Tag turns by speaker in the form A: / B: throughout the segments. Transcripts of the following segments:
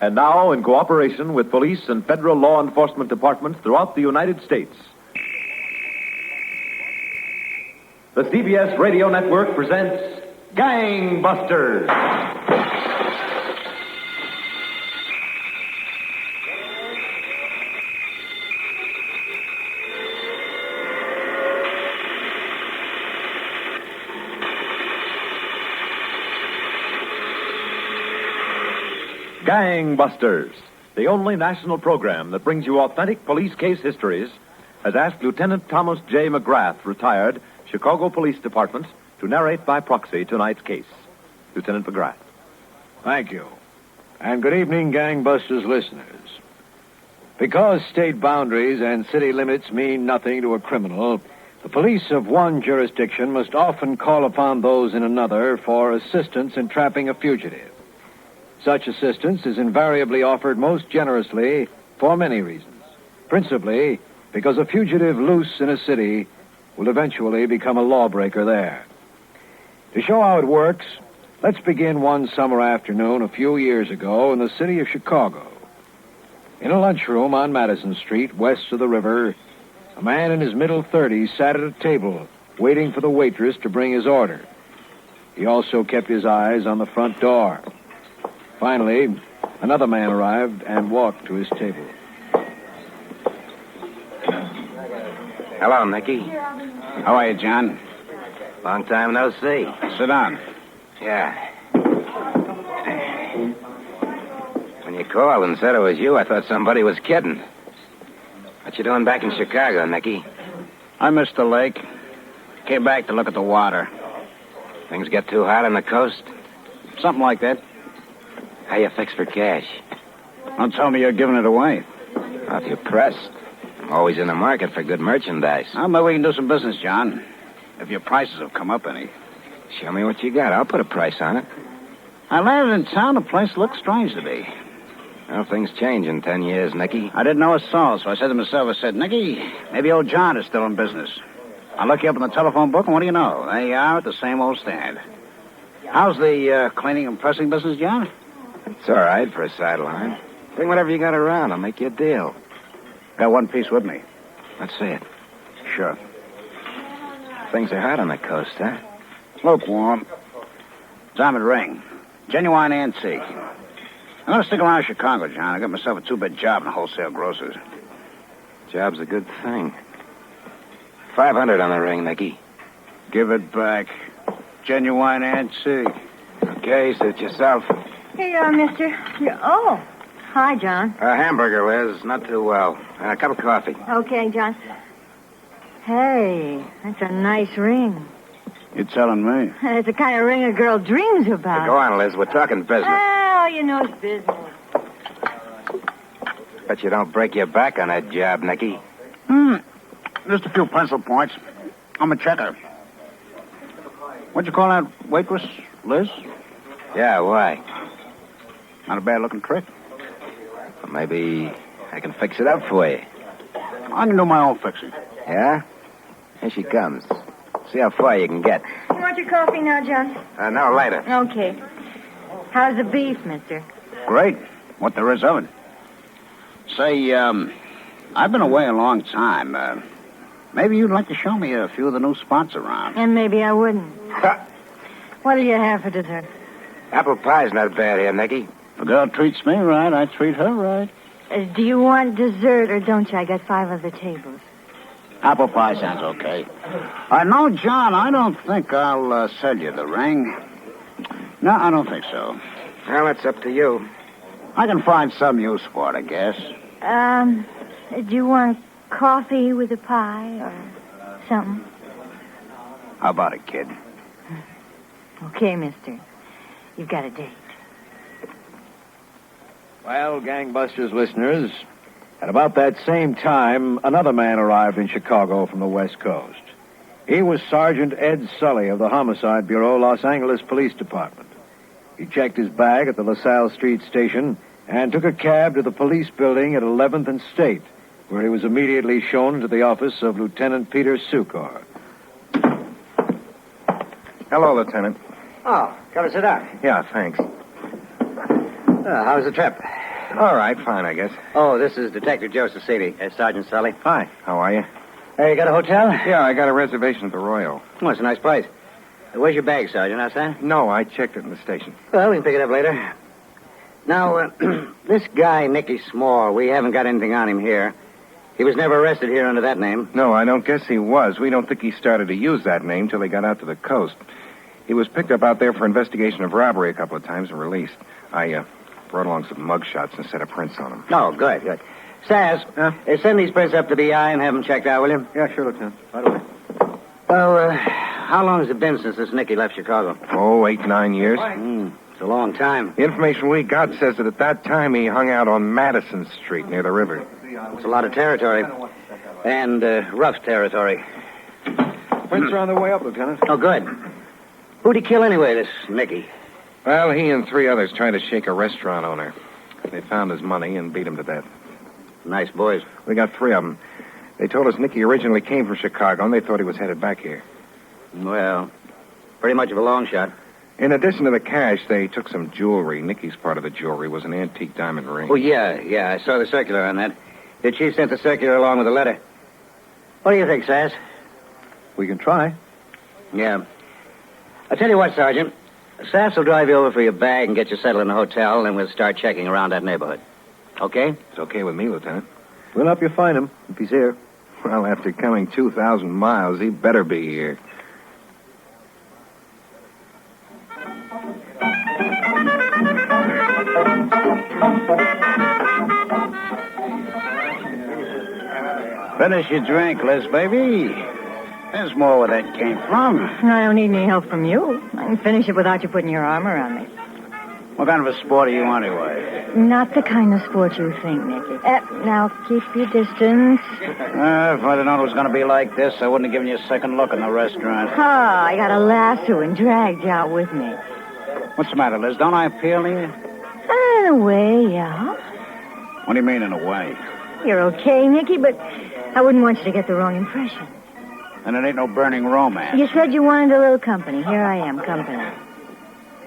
A: And now, in cooperation with police and federal law enforcement departments throughout the United States, the CBS Radio Network presents Gangbusters. Gangbusters, the only national program that brings you authentic police case histories, has asked Lieutenant Thomas J. McGrath, retired, Chicago Police Department, to narrate by proxy tonight's case. Lieutenant McGrath.
B: Thank you. And good evening, Gangbusters listeners. Because state boundaries and city limits mean nothing to a criminal, the police of one jurisdiction must often call upon those in another for assistance in trapping a fugitive. Such assistance is invariably offered most generously for many reasons. Principally, because a fugitive loose in a city will eventually become a lawbreaker there. To show how it works, let's begin one summer afternoon a few years ago in the city of Chicago. In a lunchroom on Madison Street, west of the river, a man in his middle 30s sat at a table waiting for the waitress to bring his order. He also kept his eyes on the front door. Finally, another man arrived and walked to his table.
C: Hello, Nicky. How are you, John? Long time no see. Sit down. Yeah. When you called and said it was you, I thought somebody was kidding. What you doing back in Chicago, Nicky?
D: I missed the lake. Came back to look at the water.
C: Things get too hot on the coast?
D: Something like that.
C: How you fix for cash?
D: Don't tell me you're giving it away.
C: Well, if you're pressed, I'm always in the market for good merchandise.
D: Well, maybe we can do some business, John. If your prices have come up any.
C: Show me what you got. I'll put a price on it.
D: I landed in town. The place looks strange to me.
C: Well, things change in 10 years, Nicky.
D: I didn't know it so I said to myself, Nicky, maybe old John is still in business. I look you up in the telephone book, and what do you know? There you are at the same old stand. How's the cleaning and pressing business, John?
C: It's all right for a sideline. Bring whatever you got around. I'll make you a deal.
D: Got one piece with me.
C: Let's see it.
D: Sure.
C: Things are hot on the coast, huh?
D: Lukewarm. Diamond ring. Genuine antique. I'm going to stick around Chicago, John. I got myself a two-bit job in a wholesale grocer's.
C: Job's a good thing. 500 on the ring, Nicky.
D: Give it back. Genuine antique.
C: Okay, suit yourself.
E: Here you are, mister. Oh, hi, John.
C: A hamburger, Liz. Not too well. A cup of coffee.
E: Okay, John. Hey, that's a nice ring.
D: You're telling me?
E: It's the kind of ring a girl dreams about.
C: Go on, Liz. We're talking business.
E: Oh, you know it's business.
C: Bet you don't break your back on that job, Nicky.
D: Just a few pencil points. I'm a checker. What'd you call that waitress, Liz?
C: Yeah, why?
D: Not a bad-looking trick.
C: Well, maybe I can fix it up for you.
D: I can do my own fixing.
C: Yeah? Here she comes. See how far you can get.
E: You want your coffee now, John?
C: No, later.
E: Okay. How's the beef, mister?
D: Great. What there is of it. Say, I've been away a long time. Maybe you'd like to show me a few of the new spots around.
E: And maybe I wouldn't. What'll you have for dessert?
C: Apple pie's not bad here, Nicky.
D: If a girl treats me right, I treat her right.
E: Do you want dessert or don't you? I got 5 other tables.
D: Apple pie sounds okay. No, John, I don't think I'll sell you the ring. No, I don't think so.
C: Well, it's up to you.
D: I can find some use for it, I guess.
E: Do you want coffee with a pie or something?
D: How about it, kid?
E: Okay, mister. You've got a date.
B: Well, Gangbusters listeners, at about that same time, another man arrived in Chicago from the West Coast. He was Sergeant Ed Sully of the Homicide Bureau, Los Angeles Police Department. He checked his bag at the LaSalle Street station and took a cab to the police building at 11th and State, where he was immediately shown into the office of Lieutenant Peter Sukar.
F: Hello, Lieutenant.
G: Oh, come and sit down.
F: Yeah, thanks.
G: How's the trip?
C: All right, fine, I guess.
D: Oh, this is Detective Joe Cicedi. Sergeant Sully.
C: Hi, how are you?
D: Hey, you got a hotel?
C: Yeah, I got a reservation at the Royal.
D: Oh, it's a nice place. Where's your bag, Sergeant? Outside?
C: No, I checked it in the station.
D: Well, we can pick it up later. Now, this guy, Nicky Small, we haven't got anything on him here. He was never arrested here under that name.
C: No, I don't guess he was. We don't think he started to use that name till he got out to the coast. He was picked up out there for investigation of robbery a couple of times and released. I brought along some mugshots and set of prints on him.
D: Oh, good, good. Saz, send these prints up to the eye and have them checked out, will you?
B: Yeah, sure, Lieutenant. Right away.
D: Well, how long has it been since this Nicky left Chicago?
C: Oh, 8, 9 years.
D: It's a long time.
C: The information we got says that at that time he hung out on Madison Street near the river.
D: It's a lot of territory. And rough territory.
B: Prints are on their way up, Lieutenant.
D: Oh, good. Who'd he kill anyway, this Nicky?
C: Well, he and 3 others tried to shake a restaurant owner. They found his money and beat him to death.
D: Nice boys.
C: We got 3 of them. They told us Nicky originally came from Chicago, and they thought he was headed back here.
D: Well, pretty much of a long shot.
C: In addition to the cash, they took some jewelry. Nicky's part of the jewelry was an antique diamond ring.
D: Oh, yeah, I saw the circular on that. The chief sent the circular along with the letter. What do you think, Saz?
B: We can try.
D: Yeah. I'll tell you what, Sergeant. Sass will drive you over for your bag and get you settled in the hotel, and then we'll start checking around that neighborhood. Okay?
C: It's okay with me, Lieutenant.
B: We'll help you find him, if he's here.
C: Well, after coming 2,000 miles, he better be here.
D: Finish your drink, Liz, baby. There's more where that came from.
E: I don't need any help from you. I can finish it without you putting your arm around me.
D: What kind of a sport are you anyway?
E: Not the kind of sport you think, Nicky. Now, keep your distance.
D: If I'd have known it was going to be like this, I wouldn't have given you a second look in the restaurant.
E: I got a lasso and dragged you out with me.
D: What's the matter, Liz? Don't I appeal to you?
E: In a way, yeah.
D: What do you mean, in a way?
E: You're okay, Nicky, but I wouldn't want you to get the wrong impression.
D: And it ain't no burning romance.
E: You said you wanted a little company. Here I am, company.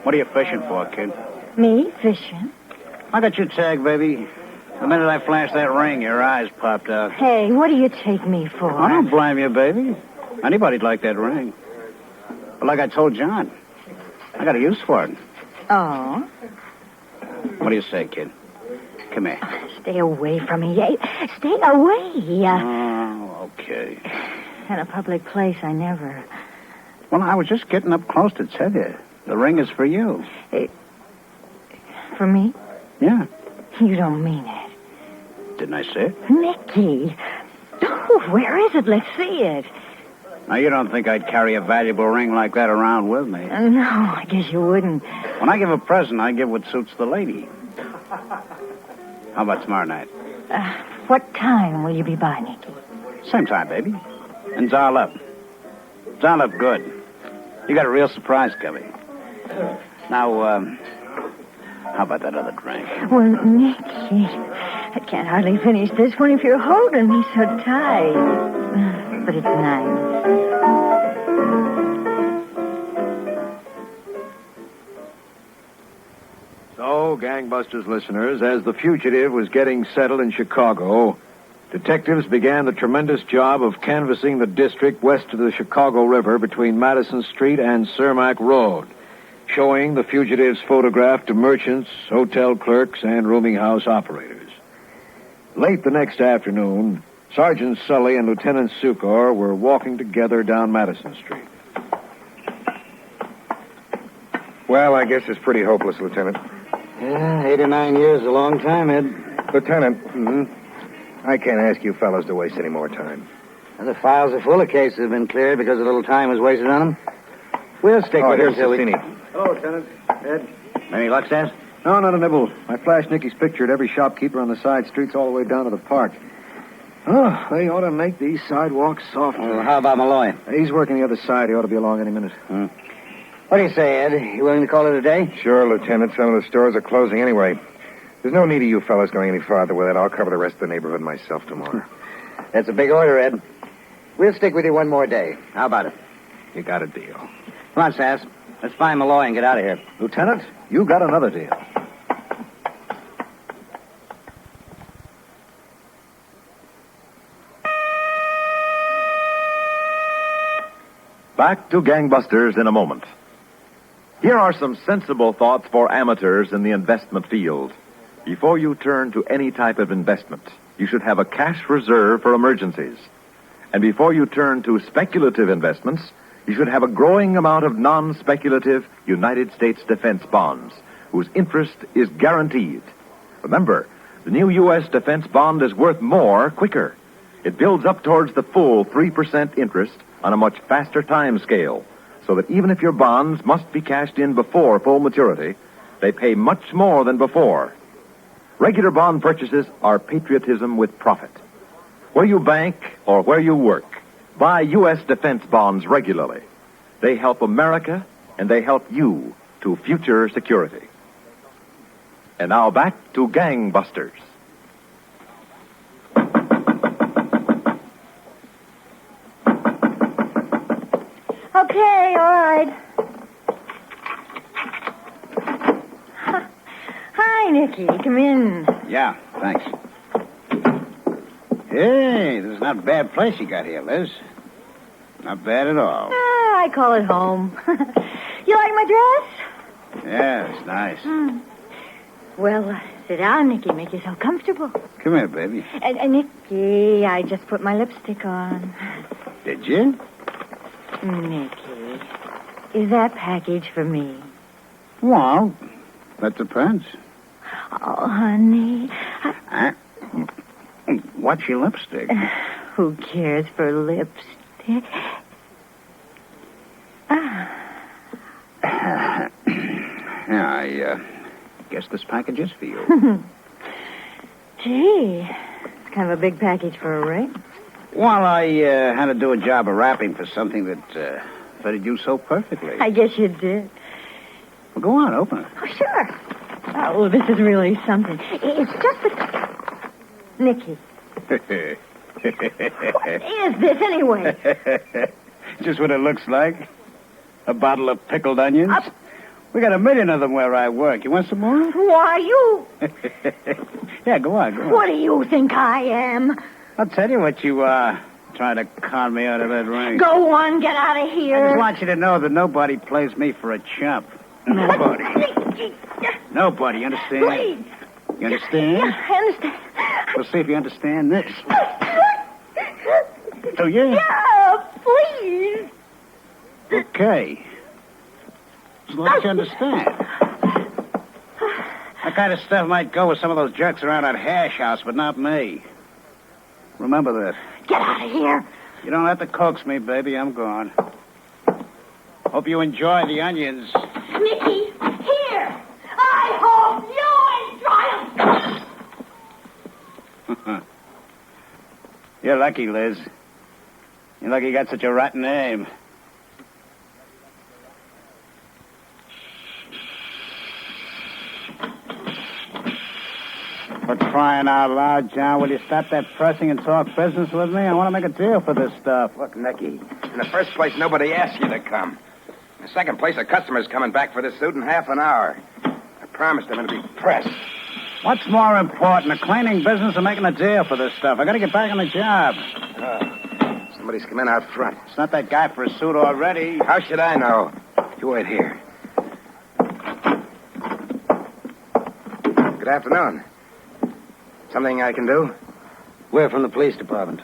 D: What are you fishing for, kid?
E: Me? Fishing?
D: I got your tag, baby. The minute I flashed that ring, your eyes popped out.
E: Hey, what do you take me for?
D: I don't blame you, baby. Anybody'd like that ring. But like I told John, I got a use for it.
E: Oh?
D: What do you say, kid? Come here.
E: Stay away from me. Stay away.
D: Oh, okay.
E: In a public place, I never...
D: Well, I was just getting up close to tell you. The ring is for you.
E: For me?
D: Yeah.
E: You don't mean it.
D: Didn't I say it?
E: Nicky. Oh, where is it? Let's see it.
D: Now, you don't think I'd carry a valuable ring like that around with me?
E: No, I guess you wouldn't.
D: When I give a present, I give what suits the lady. How about tomorrow night?
E: What time will you be by, Nicky?
D: Same time, baby. And dial up. Dial up good. You got a real surprise coming. Now, how about that other drink?
E: Well, Nicky, I can't hardly finish this one if you're holding me so tight. But it's nice.
B: So, Gangbusters listeners, as the fugitive was getting settled in Chicago, detectives began the tremendous job of canvassing the district west of the Chicago River between Madison Street and Cermak Road, showing the fugitive's photograph to merchants, hotel clerks, and rooming house operators. Late the next afternoon, Sergeant Sully and Lieutenant Sucor were walking together down Madison Street.
C: Well, I guess it's pretty hopeless, Lieutenant.
D: Yeah, 8 or 9 years is a long time, Ed.
C: Lieutenant, I can't ask you fellows to waste any more time.
D: The files are full of cases have been cleared because a little time was wasted on them. We'll stick with it
C: here's
D: until we...
C: Cicini.
B: Hello, Lieutenant. Ed?
D: Any luck, Saz?
B: No, not a nibble. I flashed Nicky's picture at every shopkeeper on the side streets all the way down to the park. Oh, they ought to make these sidewalks softer.
D: Well, how about Malloy?
B: He's working the other side. He ought to be along any minute.
D: What do you say, Ed? You willing to call it a day?
C: Sure, Lieutenant. Some of the stores are closing anyway. There's no need of you fellas going any farther with it. I'll cover the rest of the neighborhood myself tomorrow.
D: That's a big order, Ed. We'll stick with you one more day. How about it?
C: You got a deal.
D: Come on, Sass. Let's find Malloy and get out of here.
B: Lieutenant, you got another deal.
A: Back to Gangbusters in a moment. Here are some sensible thoughts for amateurs in the investment field. Before you turn to any type of investment, you should have a cash reserve for emergencies. And before you turn to speculative investments, you should have a growing amount of non-speculative United States defense bonds, whose interest is guaranteed. Remember, the new U.S. defense bond is worth more quicker. It builds up towards the full 3% interest on a much faster time scale, so that even if your bonds must be cashed in before full maturity, they pay much more than before. Regular bond purchases are patriotism with profit. Where you bank or where you work, buy U.S. defense bonds regularly. They help America, and they help you to future security. And now back to Gangbusters.
E: Okay, all right. Hi, Nicky. Come in.
D: Yeah, thanks. Hey, this is not a bad place you got here, Liz. Not bad at all.
E: I call it home. You like my dress?
D: Yeah, it's nice.
E: Well, sit down, Nicky. Make yourself comfortable.
D: Come here, baby.
E: Nicky, I just put my lipstick on.
D: Did you?
E: Nicky, is that package for me?
D: Well, that depends.
E: Oh, honey.
D: What's your lipstick?
E: Who cares for lipstick?
D: Yeah, I guess this package is for you.
E: Gee, it's kind of a big package for a ring.
D: Well, I had to do a job of wrapping for something that fitted you so perfectly.
E: I guess you did.
D: Well, go on, open it.
E: Oh, sure. Oh, this is really something. It's just a... Nicky. What is this, anyway?
D: Just what it looks like. A bottle of pickled onions. We got 1,000,000 of them where I work. You want some more?
E: Why, you...
D: Yeah, go on.
E: What do you think I am?
D: I'll tell you what you are. Trying to con me out of that ring.
E: Go on, get out of here.
D: I just want you to know that nobody plays me for a chump. Nobody. Nobody, you understand?
E: Please.
D: You understand?
E: Yeah, I understand.
D: We'll see if you understand this. Oh, yeah?
E: Yeah, please.
D: Okay. As long as you understand. That kind of stuff might go with some of those jerks around that hash house, but not me. Remember that.
E: Get out of here.
D: You don't have to coax me, baby. I'm gone. Hope you enjoy the onions.
E: Nicky, here. I hope you enjoy them.
D: You're lucky, Liz. You're lucky you got such a rotten name. For crying out loud, John, will you stop that pressing and talk business with me? I want to make a deal for this stuff.
C: Look, Nicky, in the first place, nobody asked you to come. In the second place, a customer's coming back for this suit in half an hour. I promised him it'd be pressed.
D: What's more important, the cleaning business or making a deal for this stuff? I got to get back on the job.
C: Somebody's come in out front.
D: It's not that guy for a suit already.
C: How should I know? You wait here. Good afternoon. Something I can do?
D: We're from the police department.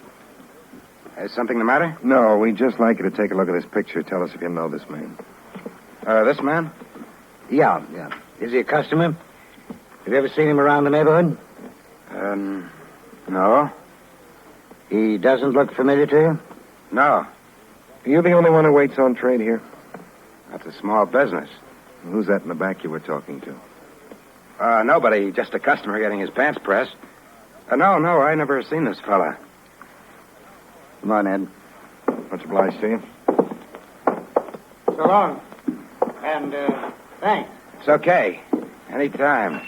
C: Is something the matter? No, we'd just like you to take a look at this picture. Tell us if you know this man. This man?
F: Yeah. Is he a customer? Have you ever seen him around the neighborhood?
C: No.
F: He doesn't look familiar to you?
C: No. Are you the only one who waits on trade here? That's a small business. Who's that in the back you were talking to? Nobody. Just a customer getting his pants pressed. No, I never seen this fella.
F: Come on, Ed.
C: Much obliged to you.
D: So long. And, thanks.
C: It's okay. Anytime.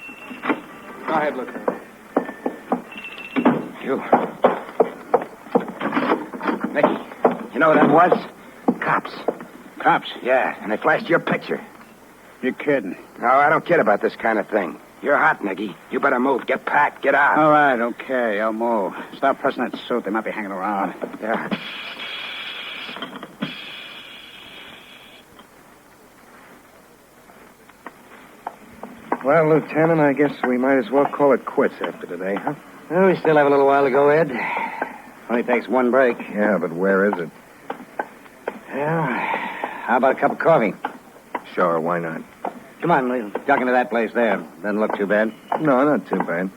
D: Go ahead, Lieutenant.
C: You. Nicky, you know what that was? Cops.
D: Cops?
C: Yeah, and they flashed your picture.
D: You're kidding.
C: No, I don't kid about this kind of thing. You're hot, Nicky. You better move. Get packed. Get out.
D: All right, okay, I'll move. Stop pressing that suit. They might be hanging around.
C: Yeah. Well, Lieutenant, I guess we might as well call it quits after today, huh?
F: Well, we still have a little while to go, Ed. Only takes one break.
C: Yeah, but where is it?
F: Well, how about a cup of coffee?
C: Sure, why not?
F: Come on, we'll duck into that place there. Doesn't look too bad.
C: No, not too bad.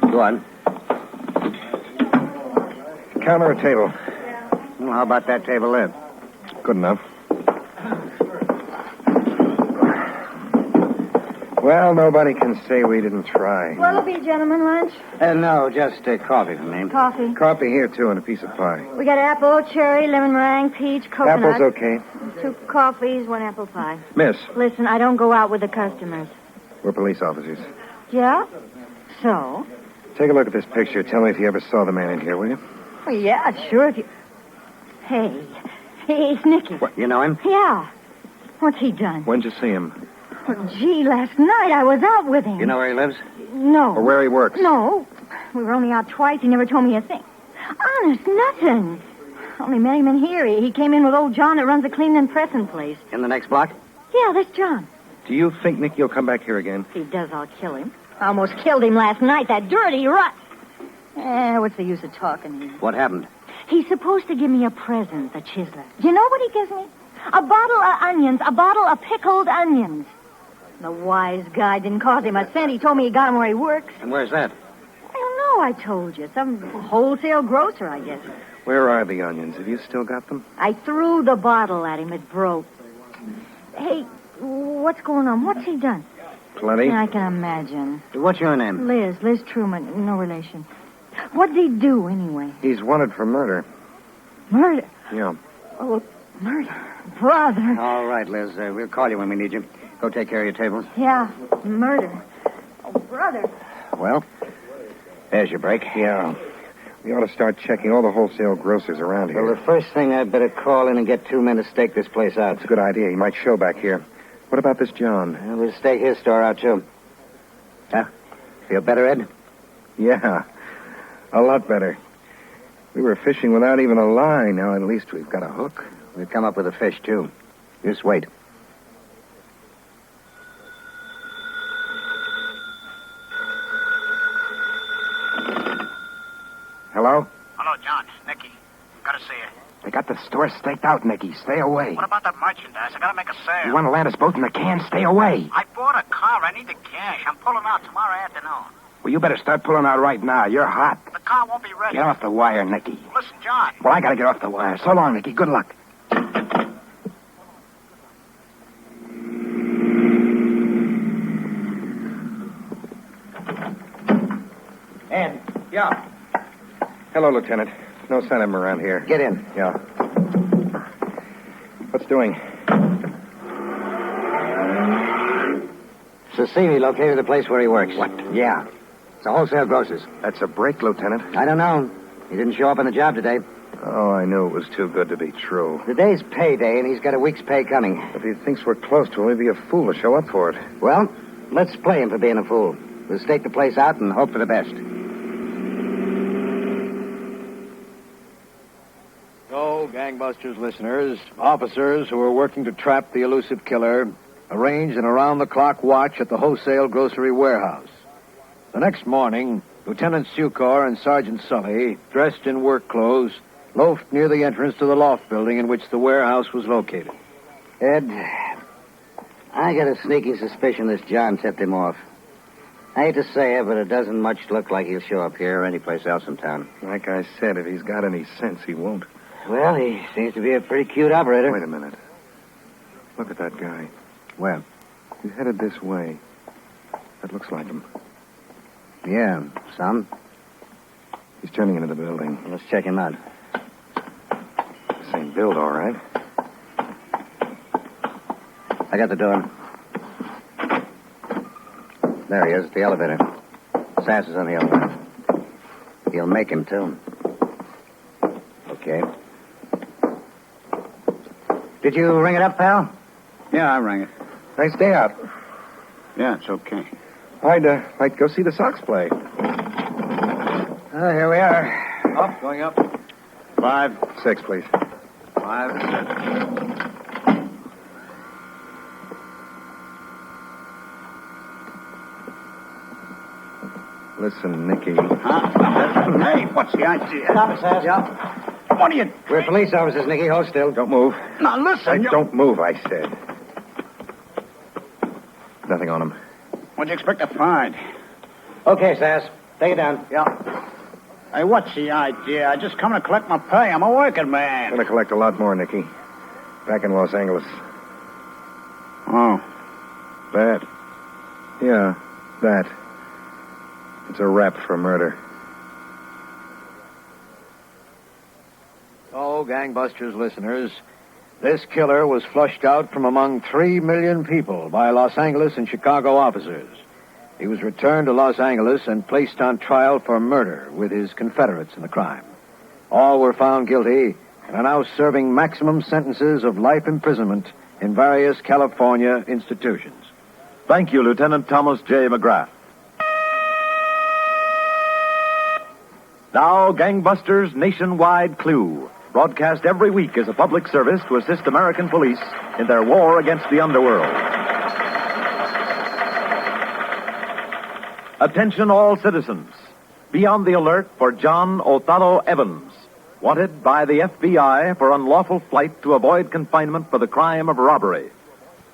F: Go on.
C: Counter or table?
F: Well, how about that table there?
C: Good enough. Well, nobody can say we didn't try.
E: What'll be, gentlemen, lunch?
F: No, just coffee for me.
E: Coffee.
C: Coffee here, too, and a piece of pie.
E: We got apple, cherry, lemon meringue, peach, coconut.
C: Apple's okay.
E: 2 coffees, 1 apple pie.
C: Miss,
E: Listen, I don't go out with the customers.
C: we're police officers.
E: Yeah? So?
C: Take a look at this picture. Tell me if you ever saw the man in here, will you?
E: Well, yeah, sure. If you... Hey, it's Nicky.
C: What,
F: You know him?
E: Yeah. What's he done?
C: When'd you see him?
E: Well, gee, last night I was out with him.
F: You know where he lives?
E: No.
C: Or where he works?
E: No. We were only out twice. He never told me a thing. Honest, nothing. Only met him in here. He came in with old John that runs the cleaning and pressing place.
F: In the next block?
E: Yeah, that's John.
C: Do you think Nicky will come back here again?
E: If he does, I'll kill him. I almost killed him last night, that dirty rut. What's the use of talking to him?
F: What happened?
E: He's supposed to give me a present, the chiseler. Do you know what he gives me? A bottle of onions, a bottle of pickled onions. The wise guy didn't cost him a cent. He told me he got him where he works.
F: And where's that?
E: I don't know, I told you. Some wholesale grocer, I guess.
C: Where are the onions? Have you still got them?
E: I threw the bottle at him. It broke. Hey, what's going on? What's he done?
C: Plenty.
E: I can imagine.
F: What's your name?
E: Liz Truman. No relation. What did he do, anyway?
C: He's wanted for murder.
E: Murder?
C: Yeah.
E: Oh, murder. Brother.
F: All right, Liz. We'll call you when we need you. Go take care of your table.
E: Yeah, murder. Oh, brother.
F: Well, there's your break.
C: Yeah. We ought to start checking all the wholesale grocers around here.
F: Well, the first thing I'd better call in and get 2 men to stake this place out.
C: It's a good idea. He might show back here. What about this John?
F: Well, we'll stake his store out, too. Huh? Feel better, Ed?
C: Yeah. A lot better. We were fishing without even a line. Now at least we've got a hook.
F: We'll come up with a fish, too. Just wait.
C: Hello?
D: Hello, John. Nicky. Gotta see you.
C: They got the store staked out, Nicky. Stay away.
D: What about that merchandise? I gotta make a sale.
C: You want to land us both in the can? Stay away.
D: I bought a car. I need the cash. I'm pulling out tomorrow afternoon.
C: Well, you better start pulling out right now. You're hot.
D: The car won't be ready.
C: Get off the wire, Nicky.
D: Listen, John.
C: Well, I got to get off the wire. So long, Nicky. Good luck.
F: Ed. Yeah.
C: Hello, Lieutenant. No sign of him around here.
F: Get in.
C: Yeah. What's doing?
F: Cecily located the place where he works.
C: What?
F: Yeah. It's a wholesale grocer's.
C: That's a break, Lieutenant.
F: I don't know. He didn't show up on the job today.
C: Oh, I knew it was too good to be true.
F: Today's payday, and he's got a week's pay coming.
C: If he thinks we're close to him, he'd be a fool to show up for it.
F: Well, let's play him for being a fool. We'll stake the place out and hope for the best.
B: So, Gangbusters listeners, officers who are working to trap the elusive killer arranged an around-the-clock watch at the wholesale grocery warehouse. The next morning, Lieutenant Sucor and Sergeant Sully, dressed in work clothes, loafed near the entrance to the loft building in which the warehouse was located.
F: Ed, I got a sneaky suspicion this John tipped him off. I hate to say it, but it doesn't much look like he'll show up here or anyplace else in town.
C: Like I said, if he's got any sense, he won't.
F: Well, he seems to be a pretty cute operator.
C: Wait a minute. Look at that guy.
F: Where?
C: He's headed this way. That looks like him.
F: Yeah, some.
C: He's turning into the building.
F: Let's check him out.
C: Same build, all right.
F: I got the door. There he is at the elevator. Sass is on the other end. He'll make him, too. Okay. Did you ring it up, pal?
D: Yeah, I rang it.
C: Nice day out.
D: Yeah, it's okay.
C: I'd like to go see the Sox play.
F: Oh, here we are.
B: Up, going up.
D: 5,
C: 6, please.
D: 5, 6.
C: Listen, Nicky.
D: Hey, what's the idea?
F: Stop it, Sass.
D: Yeah. What are you...
F: We're police officers, Nicky. Hold still.
C: Don't move.
D: Now, listen.
C: Don't move, I said. Nothing on him.
D: What'd you expect to find?
F: Okay, Sass. Take it down.
D: Yeah. Hey, what's the idea? I just come to collect my pay. I'm a working
C: I'm
D: man.
C: going to collect a lot more, Nicky. Back in Los Angeles.
D: Oh.
C: That. Yeah, that. It's a rap for murder.
B: Oh, Gangbusters listeners, this killer was flushed out from among 3 million people by Los Angeles and Chicago officers. He was returned to Los Angeles and placed on trial for murder with his confederates in the crime. All were found guilty and are now serving maximum sentences of life imprisonment in various California institutions.
A: Thank you, Lieutenant Thomas J. McGrath. Now, Gangbusters Nationwide Clue, broadcast every week as a public service to assist American police in their war against the underworld. Attention all citizens. Be on the alert for John Othello Evans, wanted by the FBI for unlawful flight to avoid confinement for the crime of robbery.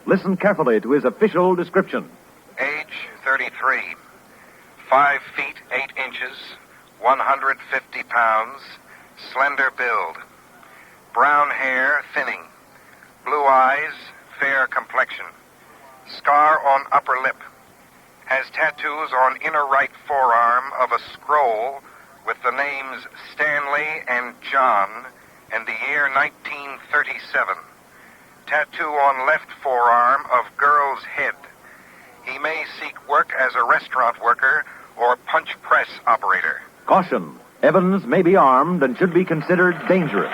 A: Listen carefully to his official description.
C: Age 33. 5 feet 8 inches. 150 pounds. Slender build. Brown hair, thinning. Blue eyes, fair complexion. Scar on upper lip. Has tattoos on inner right forearm of a scroll with the names Stanley and John and the year 1937. Tattoo on left forearm of girl's head. He may seek work as a restaurant worker or punch press operator.
A: Caution. Evans may be armed and should be considered dangerous.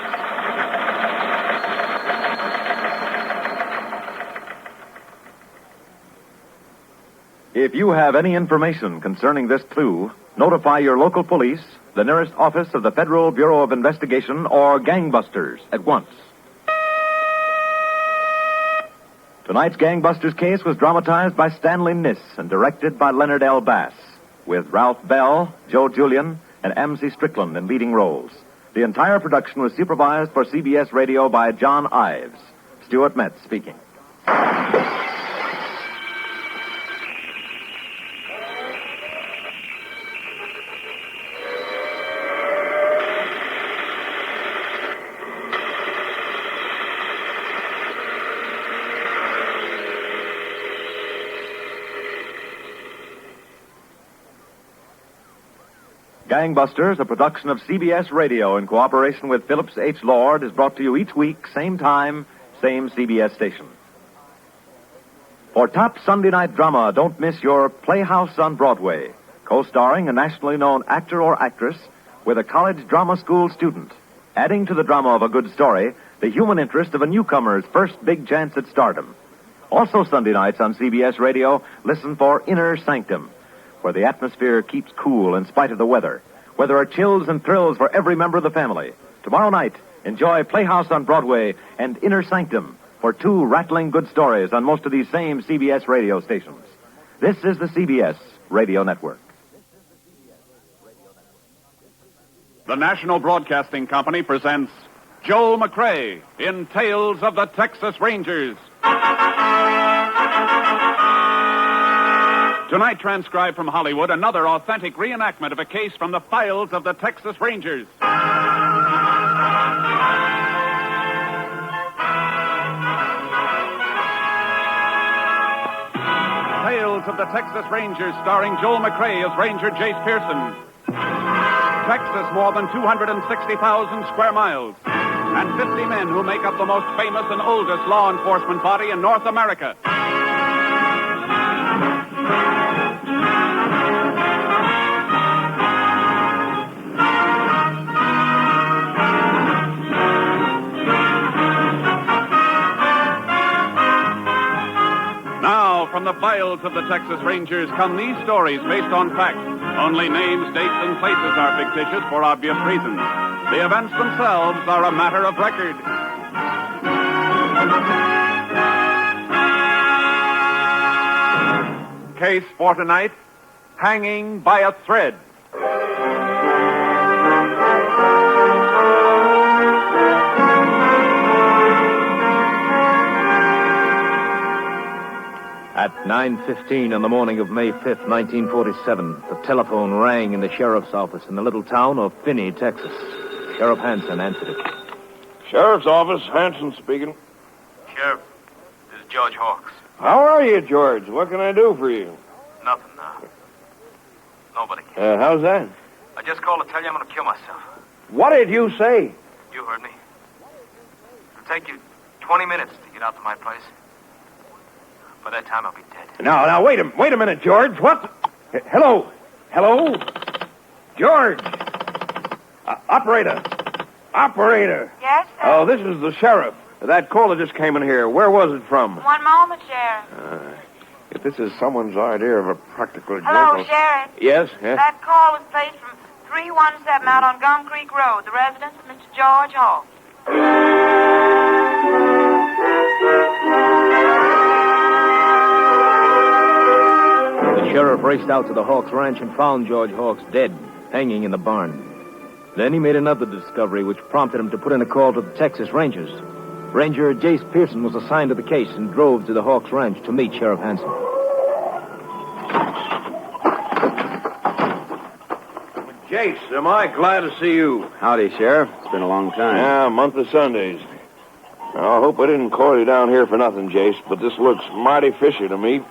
A: If you have any information concerning this clue, notify your local police, the nearest office of the Federal Bureau of Investigation, or Gangbusters at once. Tonight's Gangbusters case was dramatized by Stanley Niss and directed by Leonard L. Bass, with Ralph Bell, Joe Julian, and M.C. Strickland in leading roles. The entire production was supervised for CBS Radio by John Ives. Stuart Metz speaking. Gangbusters, a production of CBS Radio in cooperation with Phillips H. Lord, is brought to you each week, same time, same CBS station. For top Sunday night drama, don't miss your Playhouse on Broadway, co-starring a nationally known actor or actress with a college drama school student, adding to the drama of a good story the human interest of a newcomer's first big chance at stardom. Also Sunday nights on CBS Radio, listen for Inner Sanctum, where the atmosphere keeps cool in spite of the weather, where there are chills and thrills for every member of the family. Tomorrow night, enjoy Playhouse on Broadway and Inner Sanctum for 2 rattling good stories on most of these same CBS radio stations. This is the CBS Radio Network.
G: The National Broadcasting Company presents Joel McCrea in Tales of the Texas Rangers. Tonight, transcribed from Hollywood, another authentic reenactment of a case from the files of the Texas Rangers. Tales of the Texas Rangers, starring Joel McCrea as Ranger Jace Pearson. Texas, more than 260,000 square miles, and 50 men who make up the most famous and oldest law enforcement body in North America. Now, from the files of the Texas Rangers come these stories based on facts. Only names, dates, and places are fictitious for obvious reasons. The events themselves are a matter of record. Case for tonight, hanging by a thread.
H: At 9:15 on the morning of May 5th, 1947, the telephone rang in the sheriff's office in the little town of Finney, Texas. Sheriff Hanson answered it.
I: Sheriff's office, Hanson speaking.
H: Sheriff, this is George Hawks.
I: How are you, George? What can I do for you?
H: Nothing now. Nobody can.
I: How's that?
H: I just called to tell you I'm going to kill myself.
I: What did you say?
H: You heard me. It'll take you 20 minutes to get out to my place. By that time, I'll be dead.
I: Now, wait a minute, George. What? Hello? George! Operator!
J: Yes, sir?
I: Oh, this is the sheriff. That caller just came in here. Where was it from?
J: One moment, Sheriff.
I: If this is someone's idea of a practical
J: Hello,
I: joke...
J: Sheriff.
I: Yes?
J: That call was placed from 317 out on Gum Creek Road, the residence of Mr. George Hall.
H: The sheriff raced out to the Hawks Ranch and found George Hawks dead, hanging in the barn. Then he made another discovery which prompted him to put in a call to the Texas Rangers. Ranger Jace Pearson was assigned to the case and drove to the Hawks Ranch to meet Sheriff Hanson.
I: Jace, am I glad to see you.
K: Howdy, Sheriff. It's been a long time.
I: Yeah, month of Sundays. Now, I hope I didn't call you down here for nothing, Jace, but this looks mighty fishy to me.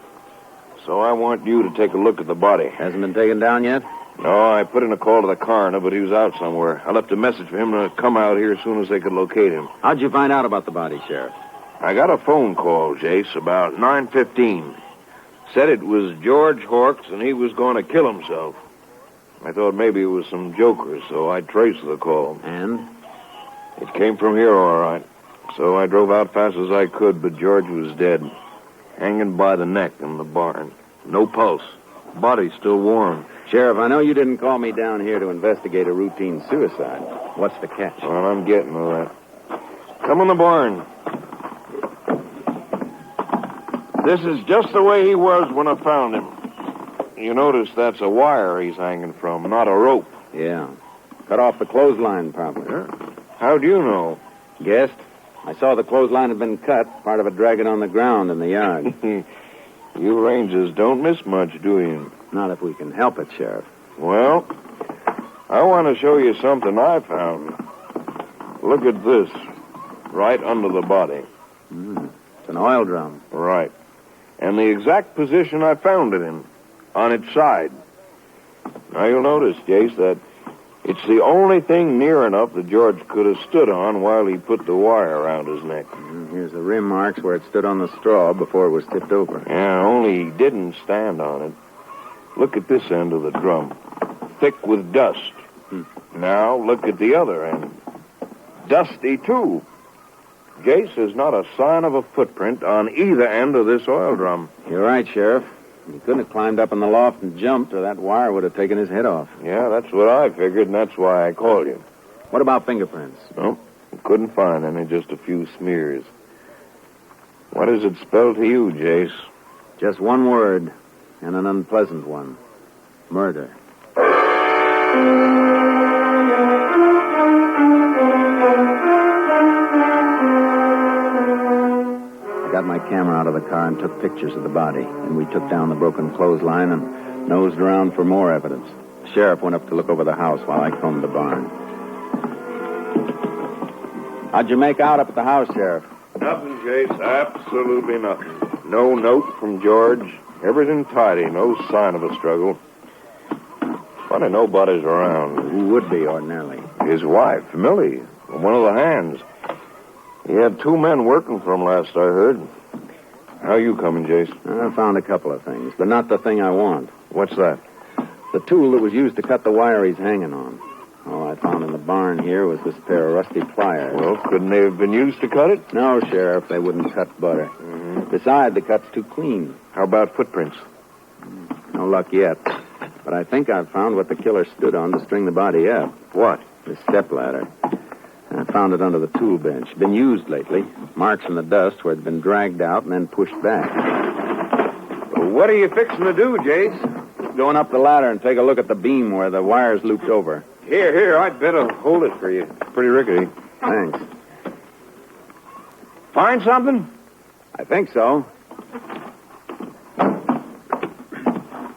I: So I want you to take a look at the body.
K: Hasn't been taken down yet?
I: No, I put in a call to the coroner, but he was out somewhere. I left a message for him to come out here as soon as they could locate him.
K: How'd you find out about the body, Sheriff?
I: I got a phone call, Jace, about 9:15. Said it was George Hawks and he was going to kill himself. I thought maybe it was some jokers, so I traced the call.
K: And?
I: It came from here, all right. So I drove out fast as I could, but George was dead. Hanging by the neck in the barn. No pulse. Body still warm.
K: Sheriff, I know you didn't call me down here to investigate a routine suicide. What's the catch?
I: Well, I'm getting to that. Come in the barn. This is just the way he was when I found him. You notice that's a wire he's hanging from, not a rope.
K: Yeah. Cut off the clothesline, probably.
I: How'd you know?
K: Guessed. I saw the clothesline had been cut, part of it dragging on the ground in the yard.
I: You Rangers don't miss much, do you?
K: Not if we can help it, Sheriff.
I: Well, I want to show you something I found. Look at this, right under the body.
K: It's an oil drum.
I: Right. And the exact position I found it in, on its side. Now, you'll notice, Jace, that it's the only thing near enough that George could have stood on while he put the wire around his neck.
K: Here's the rim marks where it stood on the straw before it was tipped over.
I: Yeah, only he didn't stand on it. Look at this end of the drum. Thick with dust. Now, look at the other end. Dusty, too. Jace, there's not a sign of a footprint on either end of this oil drum.
K: You're right, Sheriff. He couldn't have climbed up in the loft and jumped, or that wire would have taken his head off.
I: Yeah, that's what I figured, and that's why I called you.
K: What about fingerprints?
I: No, couldn't find any, just a few smears. What does it spell to you, Jace?
K: Just one word, and an unpleasant one. Murder. I got my camera out of the car and took pictures of the body. And we took down the broken clothesline and nosed around for more evidence. The sheriff went up to look over the house while I combed the barn. How'd you make out up at the house, Sheriff?
I: Nothing, Jace. Absolutely nothing. No note from George. Everything tidy. No sign of a struggle. Funny nobody's around.
K: Who would be ordinarily?
I: His wife, Millie. One of the hands. He had 2 men working for him last I heard. How you coming, Jace?
K: I found a couple of things, but not the thing I want.
I: What's that?
K: The tool that was used to cut the wire he's hanging on. All I found in the barn here was this pair of rusty pliers.
I: Well, couldn't they have been used to cut it?
K: No, Sheriff, they wouldn't cut butter. Besides, the cut's too clean.
I: How about footprints?
K: No luck yet. But I think I've found what the killer stood on to string the body up.
I: What?
K: This stepladder. I found it under the tool bench. Been used lately. Marks in the dust where it'd been dragged out and then pushed back.
I: Well, what are you fixing to do, Jace?
K: going up the ladder and take a look at the beam where the wire's looped over.
I: Here, I'd better hold it for you. It's pretty rickety.
K: Thanks.
I: Find something?
K: I think so.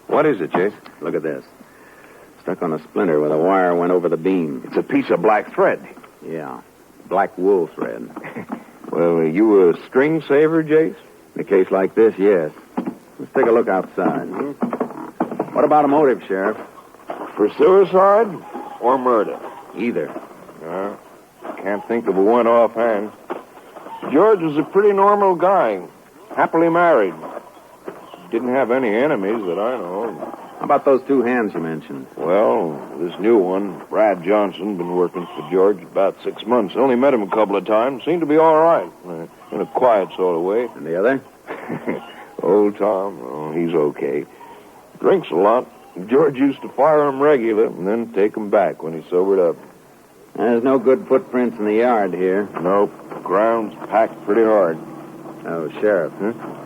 I: What is it, Chase?
K: Look at this. Stuck on a splinter where the wire went over the beam.
I: It's a piece of black thread.
K: Yeah. Black wool thread.
I: Well, are you a string saver, Jace?
K: In a case like this, yes. Let's take a look outside. What about a motive, Sheriff?
I: For suicide or murder?
K: Either.
I: Can't think of a one offhand. George was a pretty normal guy. Happily married. Didn't have any enemies that I know.
K: How about those two hands you mentioned?
I: Well, this new one, Brad Johnson, been working for George about 6 months. Only met him a couple of times. Seemed to be all right. In a quiet sort of way.
K: And the other?
I: Old Tom, oh, he's okay. Drinks a lot. George used to fire him regular and then take him back when he sobered up.
K: There's no good footprints in the yard here.
I: Nope. Ground's packed pretty hard.
K: Oh, Sheriff.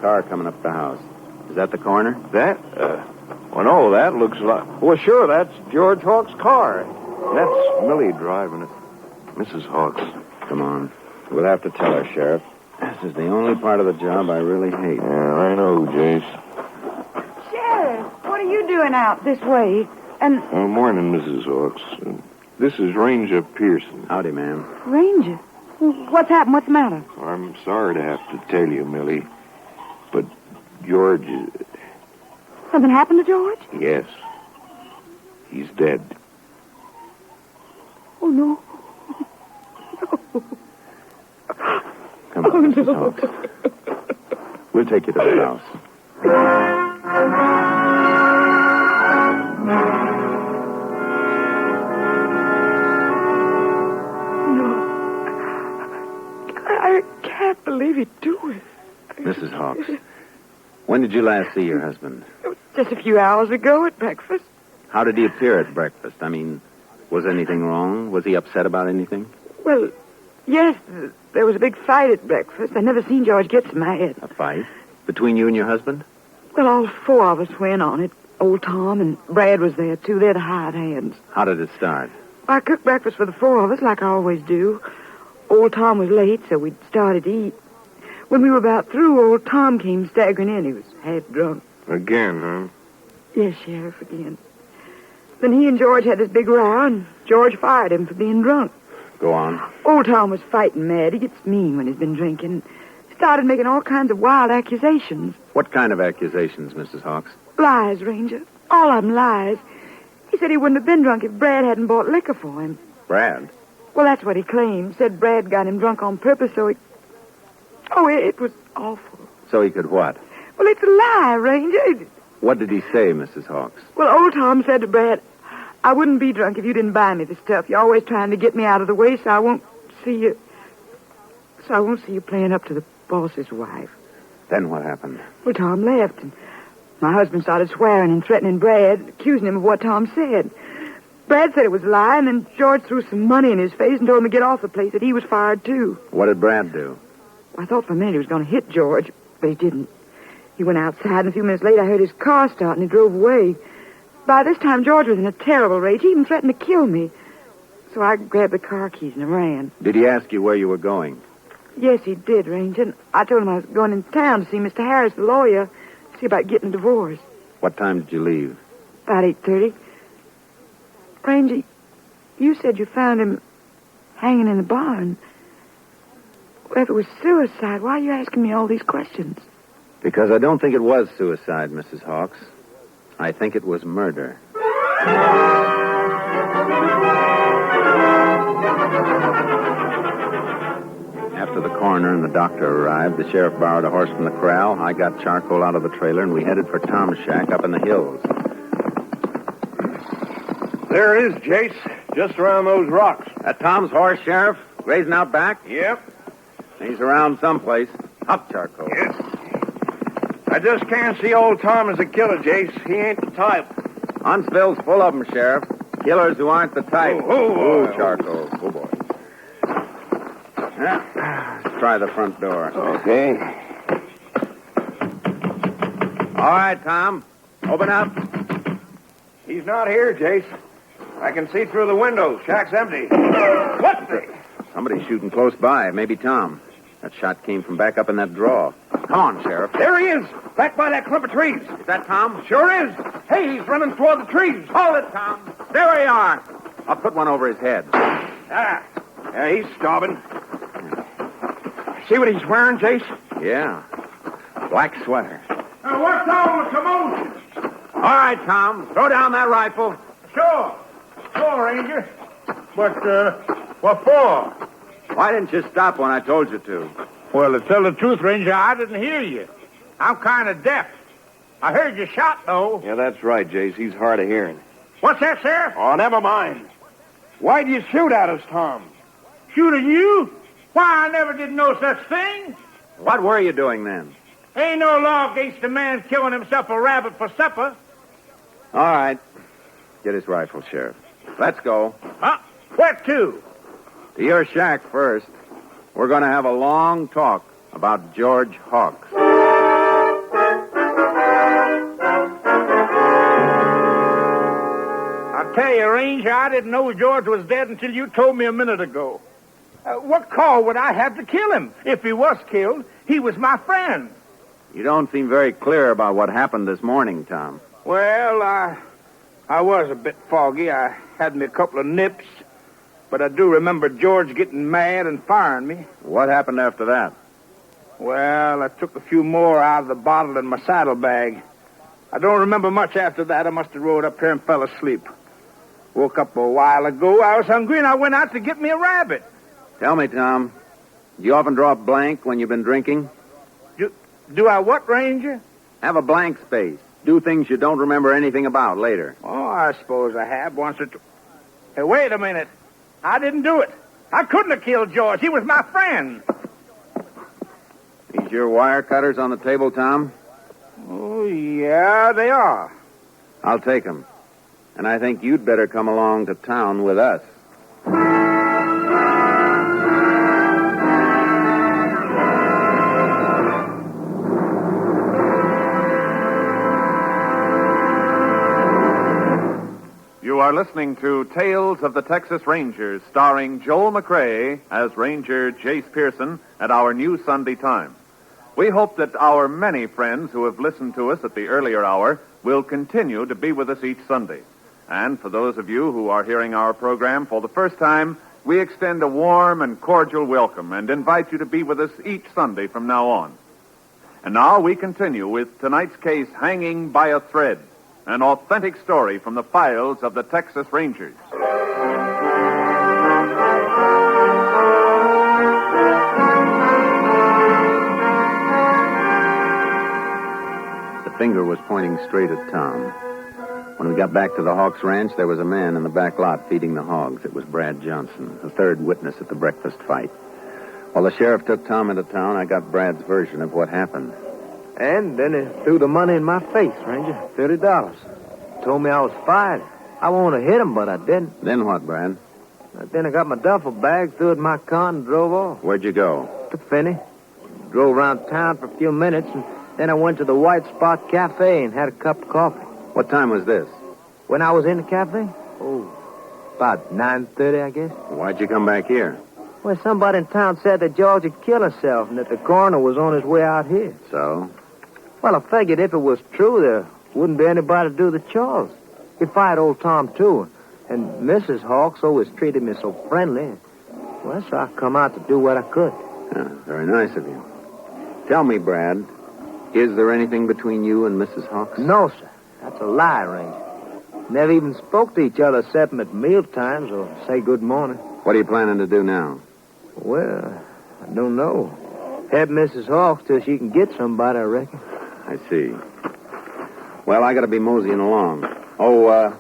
K: Car coming up the house. Is that the coroner?
I: That? Well, no, that looks like... Well, sure, that's George Hawk's car. That's Millie driving it. Mrs. Hawk's.
K: Come on. We'll have to tell her, Sheriff. This is the only part of the job I really hate.
I: Yeah, I know, Jace.
J: Sheriff, what are you doing out this way? And...
I: Morning, Mrs. Hawks. This is Ranger Pearson.
K: Howdy, ma'am.
J: Ranger? What's happened? What's the matter?
I: I'm sorry to have to tell you, Millie, but George...
J: Something happened to George?
I: Yes. He's dead.
J: Oh, no.
K: Come on, Mrs. Hawks. We'll take you to the house.
J: I can't believe he'd do it.
K: Mrs. Hawks, when did you last see your husband?
J: Just a few hours ago at breakfast.
K: How did he appear at breakfast? I mean, was anything wrong? Was he upset about anything?
J: Well, yes, there was a big fight at breakfast. I never seen George get so mad.
K: A fight? Between you and your husband?
J: Well, all four of us went on it. Old Tom and Brad was there, too. They're the hired hands.
K: How did it start?
J: I cooked breakfast for the four of us, like I always do. Old Tom was late, so we started to eat. When we were about through, old Tom came staggering in. He was half drunk.
I: Again, huh?
J: Yes, Sheriff, again. Then he and George had this big row, and George fired him for being drunk.
K: Go on.
J: Old Tom was fighting mad. He gets mean when he's been drinking. Started making all kinds of wild accusations.
K: What kind of accusations, Mrs. Hawks?
J: Lies, Ranger. All of them lies. He said he wouldn't have been drunk if Brad hadn't bought liquor for him.
K: Brad?
J: Well, that's what he claimed. Said Brad got him drunk on purpose so he... Oh, it was awful.
K: So he could what?
J: Well, it's a lie, Ranger.
K: What did he say, Mrs. Hawks?
J: Well, old Tom said to Brad, I wouldn't be drunk if you didn't buy me the stuff. You're always trying to get me out of the way, so I won't see you... So I won't see you playing up to the boss's wife.
K: Then what happened?
J: Well, Tom left, and my husband started swearing and threatening Brad, accusing him of what Tom said. Brad said it was a lie, and then George threw some money in his face and told him to get off the place, that he was fired, too.
K: What did Brad do?
J: I thought for a minute he was going to hit George, but he didn't. He went outside, and a few minutes later I heard his car start, and he drove away. By this time, George was in a terrible rage. He even threatened to kill me. So I grabbed the car keys and ran.
K: Did he ask you where you were going?
J: Yes, he did, Ranger. And I told him I was going in town to see Mr. Harris, the lawyer, see about getting a divorce.
K: What time did you leave?
J: About 8:30. Ranger, you said you found him hanging in the barn. Well, if it was suicide, why are you asking me all these questions?
K: Because I don't think it was suicide, Mrs. Hawks. I think it was murder. After the coroner and the doctor arrived, the sheriff borrowed a horse from the corral. I got charcoal out of the trailer, and we headed for Tom's shack up in the hills.
I: There it is, Jace. Just around those rocks.
K: That Tom's horse, Sheriff? Grazing out back?
I: Yep.
K: He's around someplace. Up, charcoal.
I: Yes. I just can't see old Tom as a killer, Jace. He ain't the type.
K: Huntsville's full of them, Sheriff. Killers who aren't the type.
I: Oh,
K: charcoal. Oh, boy. Yeah. Let's try the front door.
I: Okay.
K: All right, Tom. Open up.
C: He's not here, Jace. I can see through the window. Shack's empty. What's this?
K: Somebody's shooting close by. Maybe Tom. That shot came from back up in that draw. Come on, Sheriff.
C: There he is, back by that clump of trees.
K: Is that Tom?
C: Sure is. Hey, he's running toward the trees. Hold it, Tom. There we are.
K: I'll put one over his head.
C: Yeah, he's starving. See what he's wearing, Jace?
K: Yeah. Black sweater.
C: What's all the commotion? All right, Tom. Throw down that rifle. Sure, Ranger. But, what for?
K: Why didn't you stop when I told you to?
C: Well, to tell the truth, Ranger, I didn't hear you. I'm kind of deaf. I heard you shot, though.
I: Yeah, that's right, Jace. He's hard of hearing.
C: What's that, Sheriff?
I: Oh, never mind. Why'd you shoot at us, Tom?
C: Shooting you? Why, I never did no such thing.
K: What were you doing then?
C: Ain't no law against a man killing himself a rabbit for supper.
K: All right. Get his rifle, Sheriff. Let's go.
C: Huh? Where to?
K: To your shack first. We're going to have a long talk about George Hawks.
C: I tell you, Ranger, I didn't know George was dead until you told me a minute ago. What call would I have to kill him? If he was killed, he was my friend.
K: You don't seem very clear about what happened this morning, Tom.
C: Well, I was a bit foggy. I had me a couple of nips. But I do remember George getting mad and firing me.
K: What happened after that?
C: Well, I took a few more out of the bottle in my saddlebag. I don't remember much after that. I must have rode up here and fell asleep. Woke up a while ago. I was hungry, and I went out to get me a rabbit.
K: Tell me, Tom, do you often draw a blank when you've been drinking?
C: Do I what, Ranger?
K: Have a blank space. Do things you don't remember anything about later.
C: Oh, I suppose I have once or twice. Hey, wait a minute. I didn't do it. I couldn't have killed George. He was my friend.
K: These your wire cutters on the table, Tom?
C: Oh, yeah, they are.
K: I'll take them. And I think you'd better come along to town with us.
A: You are listening to Tales of the Texas Rangers, starring Joel McCrae as Ranger Jace Pearson at our new Sunday time. We hope that our many friends who have listened to us at the earlier hour will continue to be with us each Sunday. And for those of you who are hearing our program for the first time, we extend a warm and cordial welcome and invite you to be with us each Sunday from now on. And now we continue with tonight's case, Hanging by a Thread, an authentic story from the files of the Texas Rangers.
K: The finger was pointing straight at Tom. When we got back to the Hawks Ranch, there was a man in the back lot feeding the hogs. It was Brad Johnson, the third witness at the breakfast fight. While the sheriff took Tom into town, I got Brad's version of what happened.
H: And then he threw the money in my face, Ranger. $30. Told me I was fired. I wanted to hit him, but I didn't.
K: Then what, Brad?
H: Then I got my duffel bag, threw it in my car, and drove off.
K: Where'd you go?
H: To Finney. Drove around town for a few minutes, and then I went to the White Spot Cafe and had a cup of coffee.
K: What time was this?
H: When I was in the cafe? Oh, about 9:30, I guess.
K: Why'd you come back here?
H: Well, somebody in town said that George had killed himself and that the coroner was on his way out here.
K: So?
H: Well, I figured if it was true, there wouldn't be anybody to do the chores. He fired old Tom, too. And Mrs. Hawks always treated me so friendly. Well, so I come out to do what I could.
K: Yeah, very nice of you. Tell me, Brad, is there anything between you and Mrs. Hawks?
H: No, sir. That's a lie, Ranger. Never even spoke to each other except at meal times or say good morning.
K: What are you planning to do now?
H: Well, I don't know. Help Mrs. Hawks till she can get somebody, I reckon.
K: I see. Well, I gotta be moseying along. Oh,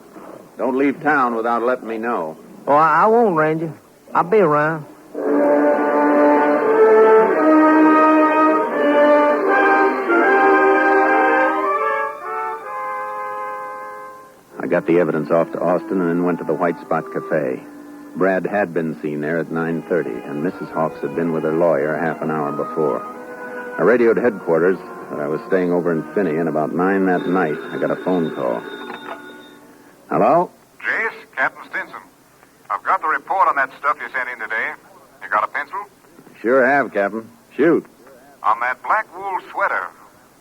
K: don't leave town without letting me know.
H: Oh, I won't, Ranger. I'll be around.
K: I got the evidence off to Austin and then went to the White Spot Cafe. Brad had been seen there at 9:30, and Mrs. Hawks had been with her lawyer half an hour before. I radioed headquarters that I was staying over in Finney, and about 9 that night, I got a phone call. Hello?
L: Jace, Captain Stinson. I've got the report on that stuff you sent in today. You got a pencil?
K: Sure have, Captain. Shoot.
L: On that black wool sweater,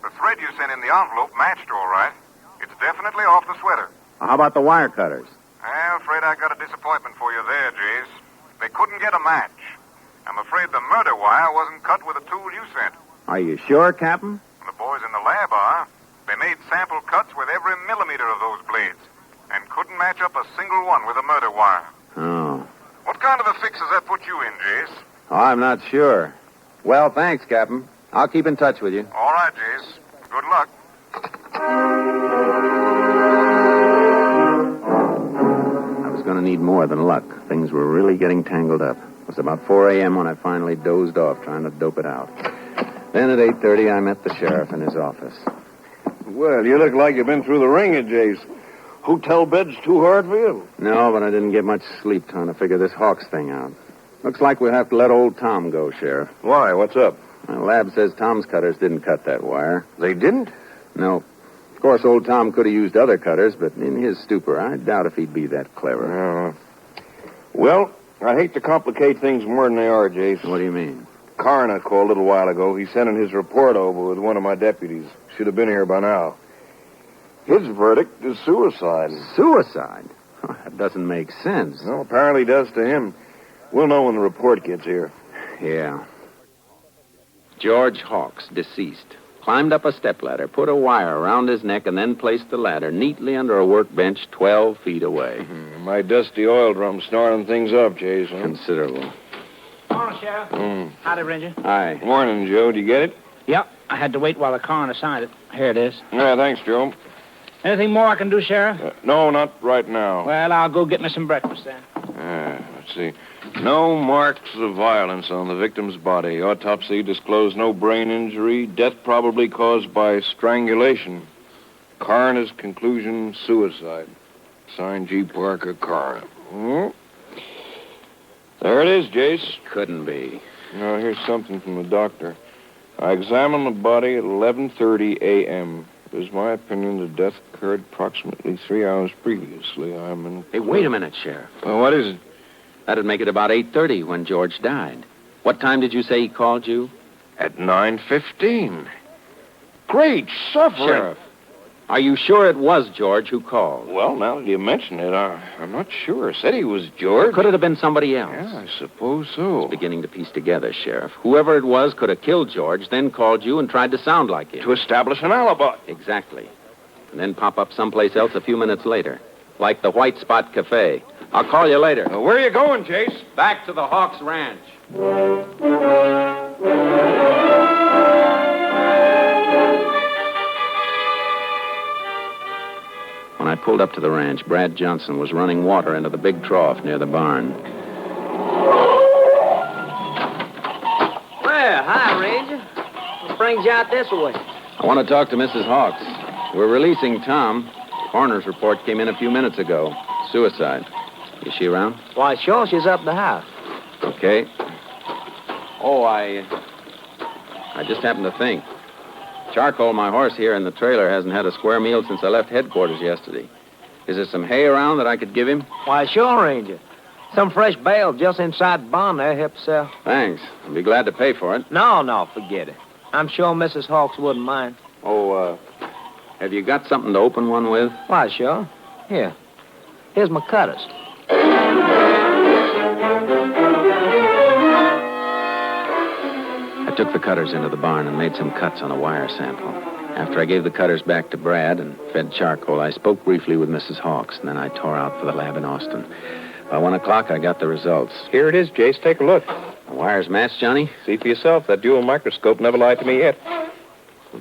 L: the thread you sent in the envelope matched all right. It's definitely off the sweater.
K: How about the wire cutters?
L: I'm afraid I got a disappointment for you there, Jace. They couldn't get a match. I'm afraid the murder wire wasn't cut with the tool you sent.
K: Are you sure, Captain?
L: The boys in the lab are. They made sample cuts with every millimeter of those blades and couldn't match up a single one with a murder wire.
K: Oh.
L: What kind of a fix does that put you in, Jace?
K: Oh, I'm not sure. Well, thanks, Captain. I'll keep in touch with you.
L: All right, Jace. Good luck.
K: I was going to need more than luck. Things were really getting tangled up. It was about 4 a.m. when I finally dozed off trying to dope it out. Then at 8:30, I met the sheriff in his office.
I: Well, you look like you've been through the ringer, Jace. Hotel bed's too hard for you?
K: No, but I didn't get much sleep trying to figure this Hawks thing out. Looks like we'll have to let old Tom go, Sheriff.
I: Why? What's up?
K: The lab says Tom's cutters didn't cut that wire.
I: They didn't?
K: No. Of course, old Tom could have used other cutters, but in his stupor, I doubt if he'd be that clever.
I: Well, I hate to complicate things more than they are, Jace.
K: What do you mean?
I: Coroner called a little while ago. He's sending his report over with one of my deputies. Should have been here by now. His verdict is suicide.
K: Suicide? Oh, that doesn't make sense.
I: Well, apparently does to him. We'll know when the report gets here.
K: Yeah. George Hawks, deceased. Climbed up a stepladder, put a wire around his neck, and then placed the ladder neatly under a workbench 12 feet away.
I: My dusty oil drum snoring things up, Jace. Huh?
K: Considerable.
M: Morning, Sheriff. Howdy, Ranger.
K: Hi.
I: Morning, Joe. Did you get it?
M: Yep. I had to wait while the coroner signed it. Here it is.
I: Yeah, thanks, Joe.
M: Anything more I can do, Sheriff?
I: No, not right now.
M: Well, I'll go get me some breakfast then.
I: Let's see. No marks of violence on the victim's body. Autopsy disclosed no brain injury. Death probably caused by strangulation. Coroner's conclusion, suicide. Signed G. Parker, coroner. There it is, Jace.
K: Couldn't be.
I: Now, here's something from the doctor. I examined the body at 11:30 a.m. It is my opinion the death occurred approximately 3 hours previously.
K: Hey, wait a minute, Sheriff.
I: Well, what is it?
K: That'd make it about 8:30 when George died. What time did you say he called you?
I: At 9:15. Great suffering.
K: Sheriff, are you sure it was George who called?
I: Well, now that you mention it, I'm not sure. Said he was George.
K: Could it have been somebody else?
I: Yeah, I suppose so.
K: It's beginning to piece together, Sheriff. Whoever it was could have killed George, then called you and tried to sound like him.
I: To establish an alibi.
K: Exactly. And then pop up someplace else a few minutes later. Like the White Spot Cafe. I'll call you later.
I: Where are you going, Chase?
K: Back to the Hawks Ranch. When I pulled up to the ranch, Brad Johnson was running water into the big trough near the barn.
N: Well, hi, Ranger. What brings you out this way?
K: I want to talk to Mrs. Hawks. We're releasing Tom. Coroner's report came in a few minutes ago. Suicide. Is she around?
N: Why, sure, she's up the house.
K: Okay. Oh, I just happened to think. Charcoal, my horse here in the trailer, hasn't had a square meal since I left headquarters yesterday. Is there some hay around that I could give him?
N: Why, sure, Ranger. Some fresh bales just inside the barn there, help yourself.
K: Thanks. I'll be glad to pay for it.
N: No, forget it. I'm sure Mrs. Hawks wouldn't mind.
K: Oh, have you got something to open one with?
N: Why, sure. Here. Here's my cutters.
K: I took the cutters into the barn and made some cuts on a wire sample. After I gave the cutters back to Brad and fed charcoal, I spoke briefly with Mrs. Hawks, and then I tore out for the lab in Austin. By 1 o'clock, I got the results.
O: Here it is, Jace. Take a look.
K: The wire's matched, Johnny?
O: See for yourself. That dual microscope never lied to me yet.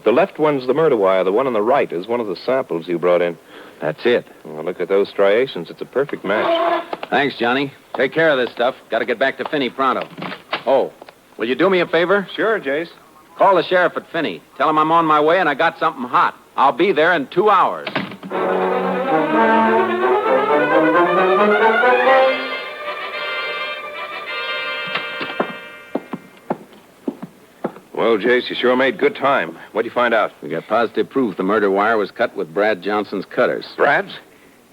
O: The left one's the murder wire. The one on the right is one of the samples you brought in.
K: That's it.
O: Well, look at those striations. It's a perfect match.
K: Thanks, Johnny. Take care of this stuff. Got to get back to Finney pronto. Oh, will you do me a favor?
O: Sure, Jace.
K: Call the sheriff at Finney. Tell him I'm on my way and I got something hot. I'll be there in 2 hours.
O: Well, Jace, you sure made good time. What'd you find out?
K: We got positive proof the murder wire was cut with Brad Johnson's cutters.
O: Brad's?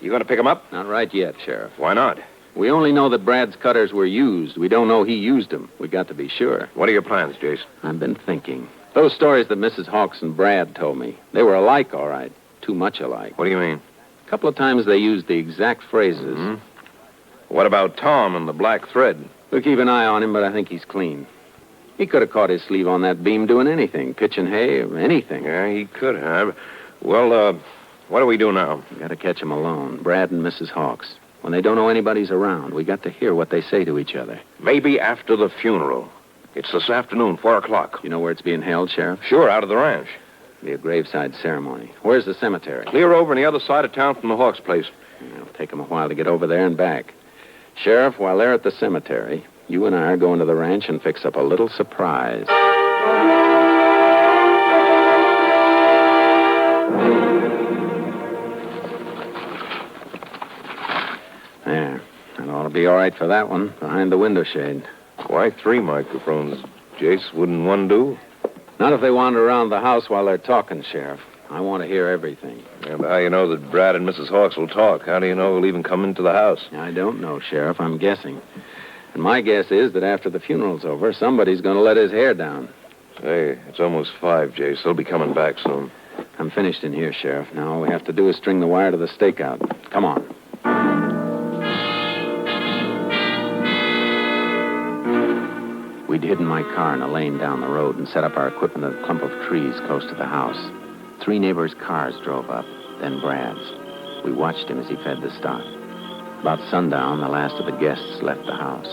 O: You going to pick him up?
K: Not right yet, Sheriff.
O: Why not?
K: We only know that Brad's cutters were used. We don't know he used them. We got to be sure.
O: What are your plans, Jace?
K: I've been thinking. Those stories that Mrs. Hawks and Brad told me, they were alike, all right. Too much alike.
O: What do you mean?
K: A couple of times they used the exact phrases.
O: Mm-hmm. What about Tom and the black thread?
K: We'll keep an eye on him, but I think he's clean. He could have caught his sleeve on that beam doing anything, pitching hay or anything.
O: Yeah, he could have. Well, what do we do now?
K: We got to catch him alone, Brad and Mrs. Hawks. When they don't know anybody's around, we got to hear what they say to each other.
O: Maybe after the funeral. It's this afternoon, 4 o'clock.
K: You know where it's being held, Sheriff?
O: Sure, out of the ranch.
K: Be a graveside ceremony. Where's the cemetery?
O: Clear over on the other side of town from the Hawks' place.
K: It'll take them a while to get over there and back. Sheriff, while they're at the cemetery, you and I are going to the ranch and fix up a little surprise. There. That ought to be all right for that one, behind the window shade.
O: Why 3 microphones? Jace, wouldn't one do?
K: Not if they wander around the house while they're talking, Sheriff. I want to hear everything.
O: And how you know that Brad and Mrs. Hawks will talk? How do you know he'll even come into the house?
K: I don't know, Sheriff. I'm guessing. And my guess is that after the funeral's over, somebody's going to let his hair down.
O: Hey, it's almost 5, Jace. They'll be coming back soon.
K: I'm finished in here, Sheriff. Now all we have to do is string the wire to the stakeout. Come on. We'd hidden my car in a lane down the road and set up our equipment in a clump of trees close to the house. 3 neighbors' cars drove up, then Brad's. We watched him as he fed the stock. About sundown, the last of the guests left the house.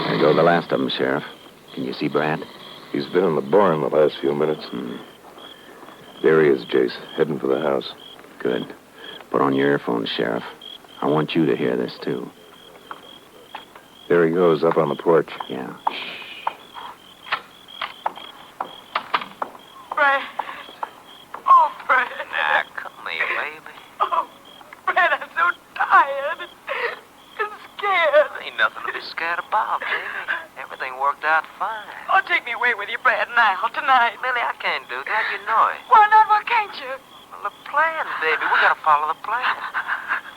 K: There go the last of them, Sheriff. Can you see Brad?
O: He's been in the barn the last few minutes. There he is, Jace, heading for the house.
K: Good. Put on your earphones, Sheriff. I want you to hear this, too.
O: There he goes, up on the porch.
K: Yeah.
P: Brad. Oh, Brad. Now, come here, baby. Oh, Brad, I'm so tired and scared.
Q: Ain't nothing to be scared about, baby. Everything worked out fine.
P: Oh, take me away with you, Brad, now, tonight.
Q: Millie, I can't do that. You know it.
P: Why not? Why can't you?
Q: Well, the plan, baby. We gotta follow the plan.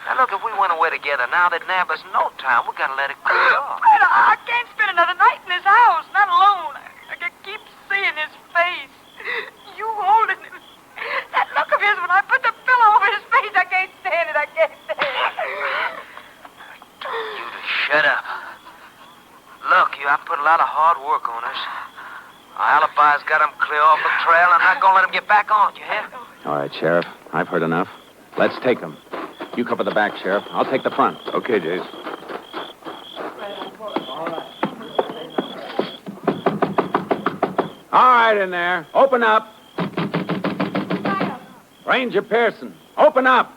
Q: Now, look, if we went away together now, they'd nab us in no time. We gotta let it cool off.
P: Brad, I can't spend another night in this house, not alone. I can keep seeing his face. You holding him. That look of his when I put the pillow over his face, I can't stand it. I can't stand it.
Q: I told you to shut up. Look, I put a lot of hard work on us. Our alibi's got him clear off the trail. I'm not gonna let him get back on, you hear?
K: All right, Sheriff. I've heard enough. Let's take him. You cover the back, Sheriff. I'll take the front.
O: Okay, Jace.
R: All right, in there. Open up. Ranger Pearson, open up.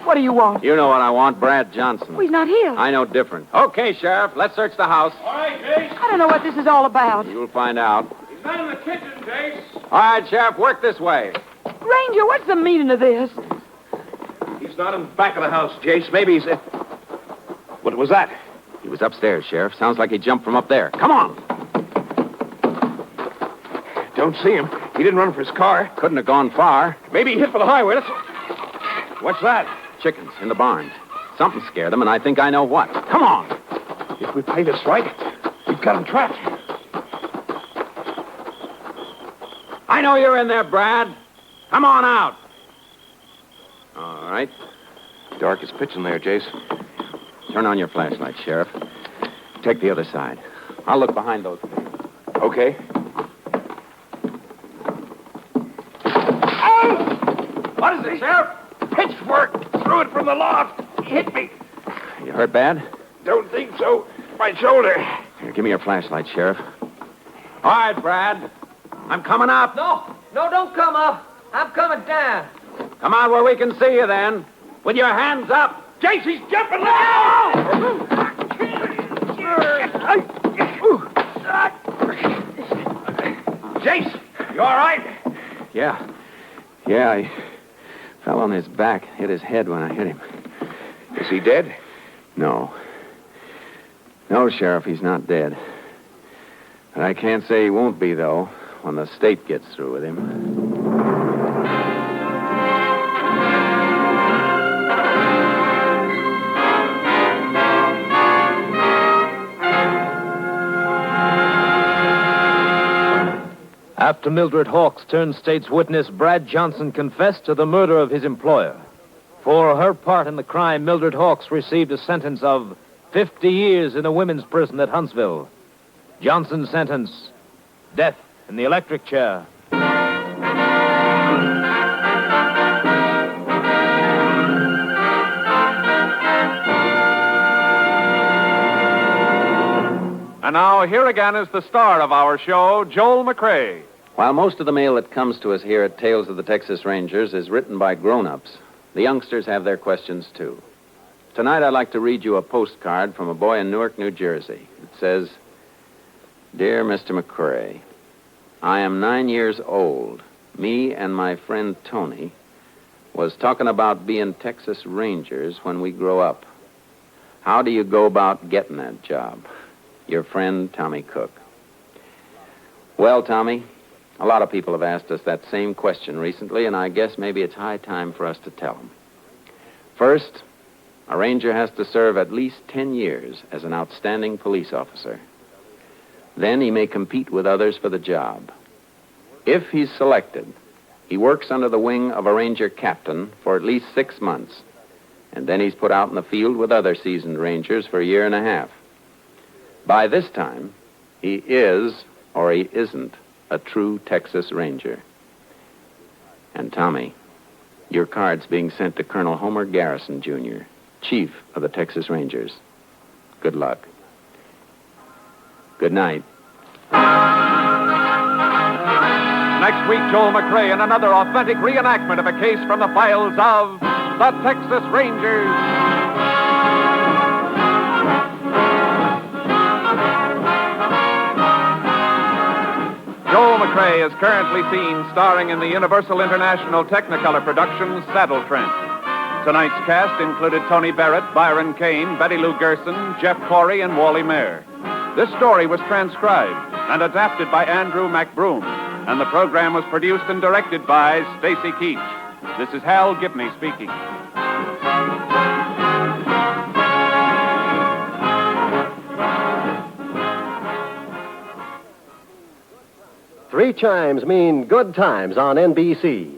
J: What do you want?
K: You know what I want, Brad Johnson.
J: Well, he's not here.
K: I know different.
R: Okay, Sheriff, let's search the house.
P: All right, Jace.
J: I don't know what this is all about.
K: You'll find out.
P: He's not in the kitchen, Jace.
R: All right, Sheriff, work this way.
J: Ranger, what's the meaning of this?
O: He's not in the back of the house, Jace. Maybe he's... What was that?
K: He was upstairs, Sheriff. Sounds like he jumped from up there. Come on.
O: Don't see him. He didn't run for his car.
K: Couldn't have gone far.
O: Maybe he hit for the highway. What's that?
K: Chickens in the barn. Something scared them, and I think I know what. Come on.
O: If we play this right, we've got him trapped.
R: I know you're in there, Brad. Come on out.
K: All right.
O: Dark as pitch in there, Jace.
K: Turn on your flashlight, Sheriff. Take the other side. I'll look behind those things.
O: Okay.
P: What is it, Sheriff?
O: Pitchfork! Threw it from the loft. He hit me.
K: You hurt bad?
O: Don't think so. My shoulder.
K: Here, give me your flashlight, Sheriff.
R: All right, Brad. I'm coming up.
N: No, don't come up. I'm coming down.
R: Come out where we can see you then. With your hands up.
P: Jace, he's jumping. Look out!
R: Jace, you all right?
K: Yeah, I fell on his back, hit his head when I hit him.
O: Is he dead?
K: No. No, Sheriff, he's not dead. And I can't say he won't be, though, when the state gets through with him.
H: After Mildred Hawks turned state's witness, Brad Johnson confessed to the murder of his employer. For her part in the crime, Mildred Hawks received a sentence of 50 years in a women's prison at Huntsville. Johnson's sentence, death in the electric chair.
G: And now, here again is the star of our show, Joel McCrea.
K: While most of the mail that comes to us here at Tales of the Texas Rangers is written by grown-ups, the youngsters have their questions, too. Tonight, I'd like to read you a postcard from a boy in Newark, New Jersey. It says, Dear Mr. McCrea, I am 9 years old. Me and my friend Tony was talking about being Texas Rangers when we grow up. How do you go about getting that job? Your friend, Tommy Cook. Well, Tommy, a lot of people have asked us that same question recently, and I guess maybe it's high time for us to tell them. First, a ranger has to serve at least 10 years as an outstanding police officer. Then he may compete with others for the job. If he's selected, he works under the wing of a ranger captain for at least 6 months, and then he's put out in the field with other seasoned rangers for a year and a half. By this time, he is, or he isn't, a true Texas Ranger. And Tommy, your card's being sent to Colonel Homer Garrison, Jr., Chief of the Texas Rangers. Good luck. Good night.
G: Next week, Joel McCrea in another authentic reenactment of a case from the files of the Texas Rangers. Joel McCrea is currently seen starring in the Universal International Technicolor production Saddle Trent. Tonight's cast included Tony Barrett, Byron Kane, Betty Lou Gerson, Jeff Corey, and Wally Mayer. This story was transcribed and adapted by Andrew McBroom, and the program was produced and directed by Stacy Keach. This is Hal Gibney speaking.
S: Three chimes mean good times on NBC.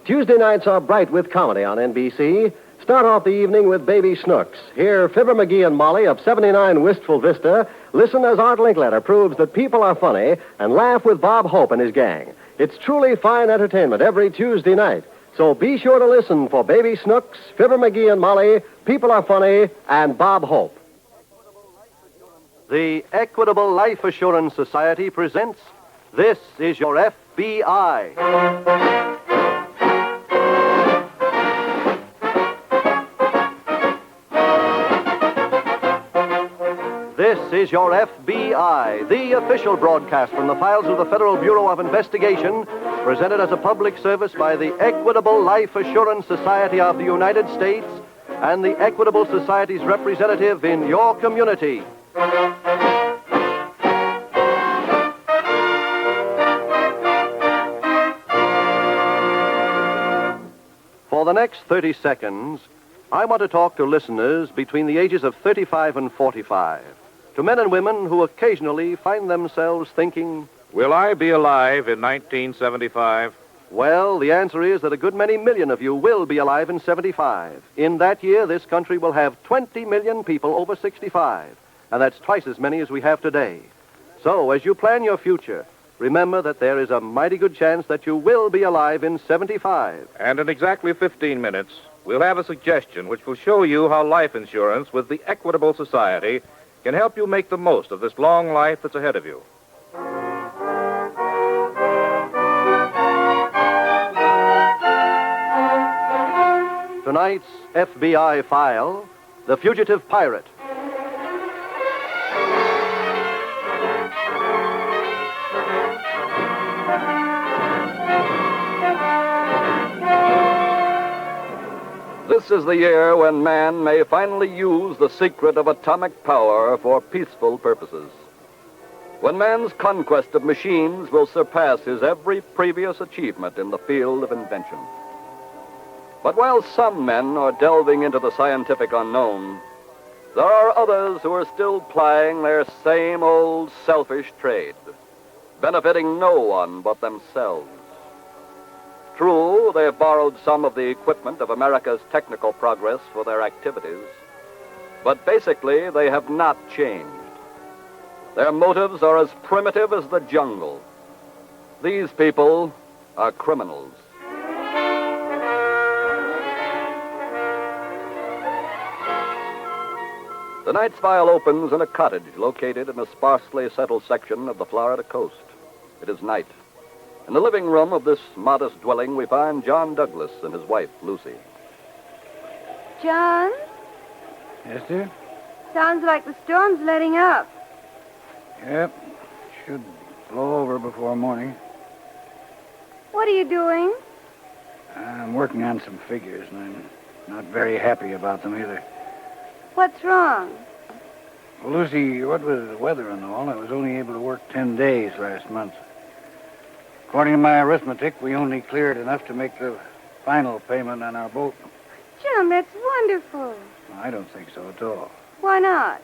S: Tuesday nights are bright with comedy on NBC. Start off the evening with Baby Snooks. Hear Fibber McGee and Molly of 79 Wistful Vista listen as Art Linkletter proves that people are funny and laugh with Bob Hope and his gang. It's truly fine entertainment every Tuesday night. So be sure to listen for Baby Snooks, Fibber McGee and Molly, People Are Funny, and Bob Hope.
T: The Equitable Life Assurance Society presents This Is Your FBI. This is Your FBI, the official broadcast from the files of the Federal Bureau of Investigation, presented as a public service by the Equitable Life Assurance Society of the United States and the Equitable Society's representative in your community. For the next 30 seconds, I want to talk to listeners between the ages of 35 and 45, to men and women who occasionally find themselves thinking,
I: will I be alive in 1975?
T: Well, the answer is that a good many million of you will be alive in 75. In that year, this country will have 20 million people over 65, and that's twice as many as we have today. So, as you plan your future, remember that there is a mighty good chance that you will be alive in 75.
I: And in exactly 15 minutes, we'll have a suggestion which will show you how life insurance with the Equitable Society can help you make the most of this long life that's ahead of you.
T: Tonight's FBI file, The Fugitive Pirate.
U: This is the year when man may finally use the secret of atomic power for peaceful purposes. when man's conquest of machines will surpass his every previous achievement in the field of invention. But while some men are delving into the scientific unknown, there are others who are still plying their same old selfish trade, benefiting no one but themselves. True, they have borrowed some of the equipment of America's technical progress for their activities, but basically they have not changed. Their motives are as primitive as the jungle. These people are criminals. Tonight's file opens in a cottage located in a sparsely settled section of the Florida coast. It is night. In the living room of this modest dwelling, we find John Douglas and his wife, Lucy.
E: John?
V: Yes, dear?
E: Sounds like the storm's letting up.
V: Yep. Should blow over before morning.
E: What are you doing?
V: I'm working on some figures, and I'm not very happy about them either.
E: What's wrong?
V: Well, Lucy, what with the weather and all, I was only able to work 10 days last month. According to my arithmetic, we only cleared enough to make the final payment on our boat.
E: John, that's wonderful.
V: I don't think so at all.
E: Why not?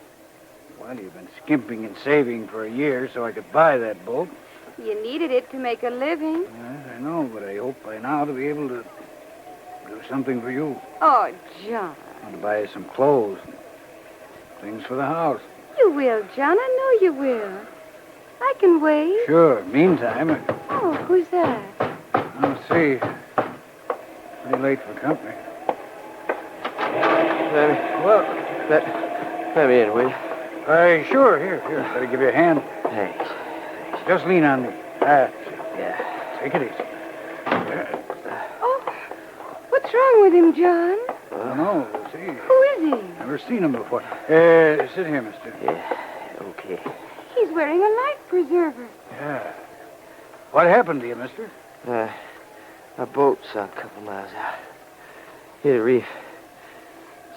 V: Well, you've been skimping and saving for a year so I could buy that boat.
E: You needed it to make a living.
V: Yes, I know, but I hope by now to be able to do something for you.
E: Oh, John.
V: I want to buy you some clothes and things for the house.
E: You will, John. I know you will. I can wait.
V: Sure. Meantime,
E: Oh, who's that?
V: let's see. Pretty late for company.
N: Let me in, will you?
V: Sure. Here. Better give you a hand.
N: Thanks.
V: Just lean on me. That's it.
N: Yeah.
V: Take it easy.
E: Oh, what's wrong with him, John?
V: I don't know. We'll see.
E: Who is he?
V: Never seen him before. Sit here, mister.
N: Yeah, okay.
E: He's wearing a life preserver.
V: Yeah. What happened to you, mister?
N: Our boat sunk a couple miles out. Hit a reef.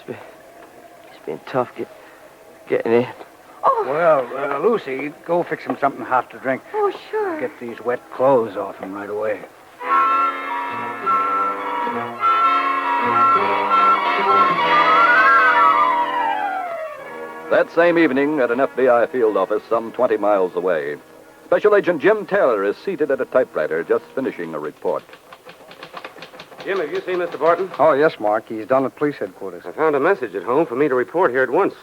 N: It's been tough getting in.
E: Oh.
V: Well, Lucy, go fix him something hot to drink.
E: Oh, sure.
V: Get these wet clothes off him right away.
U: That same evening, at an FBI field office some 20 miles away, Special Agent Jim Taylor is seated at a typewriter just finishing a report.
W: Jim, have you seen Mr. Barton?
X: Oh, yes, Mark. He's down at police headquarters.
W: I found a message at home for me to report here at once.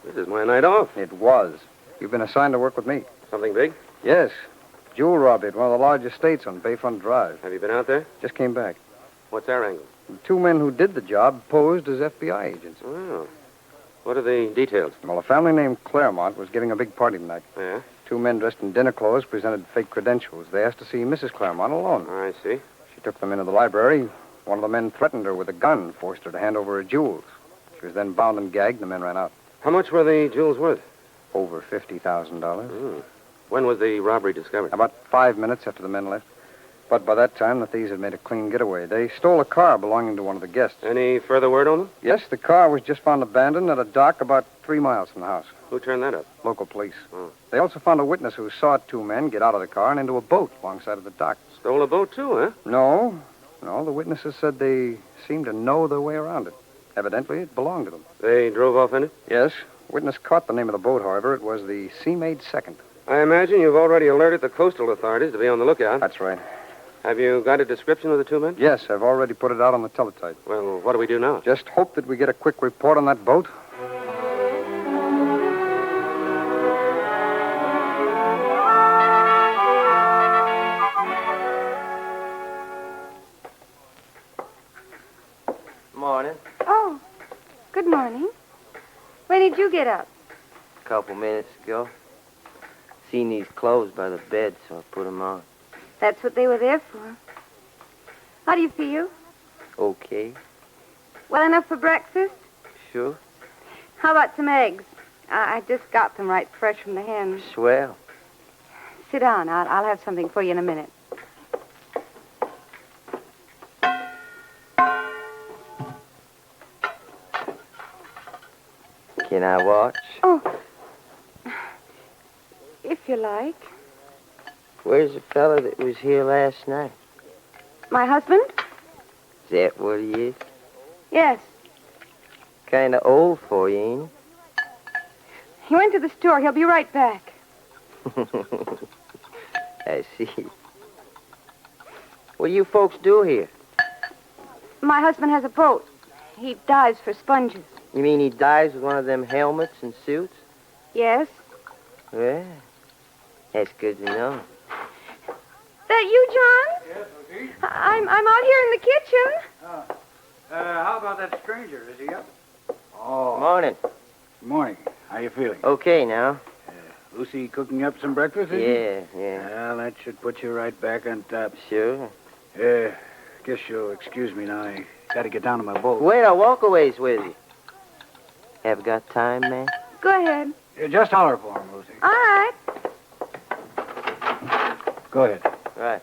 W: This is my night off.
X: It was. You've been assigned to work with me.
W: Something big?
X: Yes. Jewel robbery at one of the largest estates on Bayfront Drive.
W: Have you been out there?
X: Just came back.
W: What's our angle?
X: The two men who did the job posed as FBI agents.
W: Oh. What are the details?
X: Well, a family named Claremont was giving a big party tonight.
W: Yeah?
X: Two men dressed in dinner clothes presented fake credentials. They asked to see Mrs. Claremont alone.
W: I see.
X: She took them into the library. One of the men threatened her with a gun, forced her to hand over her jewels. She was then bound and gagged, and the men ran out.
W: How much were the jewels worth?
X: Over $50,000.
W: When was the robbery discovered?
X: About 5 minutes after the men left. But by that time, the thieves had made a clean getaway. They stole a car belonging to one of the guests.
W: Any further word on them?
X: Yes, the car was just found abandoned at a dock about 3 miles from the house.
W: Who turned that up?
X: Local police.
W: Oh.
X: They also found a witness who saw two men get out of the car and into a boat alongside of the dock.
W: Stole a boat, too, huh?
X: No, the witnesses said they seemed to know their way around it. Evidently, it belonged to them.
W: They drove off in it?
X: Yes. Witness caught the name of the boat, however. It was the Sea Maid Second.
W: I imagine you've already alerted the coastal authorities to be on the lookout.
X: That's right.
W: Have you got a description of the two men?
X: Yes, I've already put it out on the teletype.
W: Well, what do we do now?
X: Just hope that we get a quick report on that boat.
N: Morning.
E: Oh, good morning. When did you get up?
N: A couple minutes ago. Seen these clothes by the bed, so I put them on.
E: That's what they were there for. How do you feel?
N: Okay.
E: Well enough for breakfast?
N: Sure.
E: How about some eggs? I just got them right fresh from the hens.
N: Swell.
E: Sit down. I'll have something for you in a minute.
N: Can I watch?
E: Oh. If you like.
N: Where's the fellow that was here last night?
E: My husband?
N: Is that what he is?
E: Yes.
N: Kind of old for you, ain't
E: He went to the store. He'll be right back.
N: he? I see. What do you folks do here?
E: My husband has a boat. He dives for sponges.
N: You mean he dives with one of them helmets and suits?
E: Yes.
N: Well, that's good to know.
E: That you, John?
V: Yes, Lucy.
E: I'm out here in the kitchen.
V: How about that stranger? Is he up? Oh.
N: Morning.
V: Good morning. How you feeling?
N: Okay now.
V: Lucy cooking up some breakfast, is
N: Yeah,
V: she?
N: yeah.
V: Well, that should put you right back on top.
N: Sure.
V: Guess you'll excuse me now. I gotta get down to my boat.
N: Wait, I'll walk a ways with you. Have got time, man?
E: Go ahead.
V: Just holler for him, Lucy.
E: All right.
V: Go ahead.
N: Right.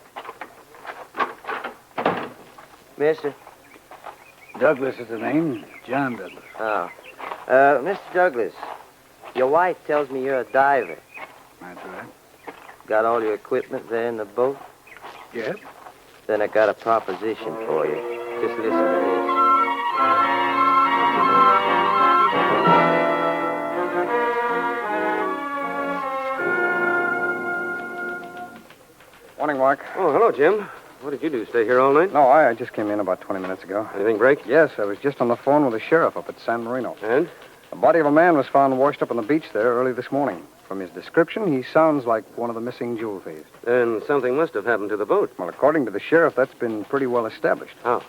N: Mister?
V: Douglas is the name. John Douglas.
N: Oh. Mr. Douglas, your wife tells me you're a diver.
V: That's right.
N: Got all your equipment there in the boat?
V: Yes.
N: Then I got a proposition for you. Just listen to this.
X: Morning, Mark.
W: Oh, hello, Jim. What did you do? Stay here all night?
X: No, I just came in about 20 minutes ago.
W: Anything break?
X: Yes, I was just on the phone with the sheriff up at San Marino.
W: And?
X: The body of a man was found washed up on the beach there early this morning. From his description, he sounds like one of the missing jewel thieves.
W: Then something must have happened to the boat.
X: Well, according to the sheriff, that's been pretty well established.
W: How?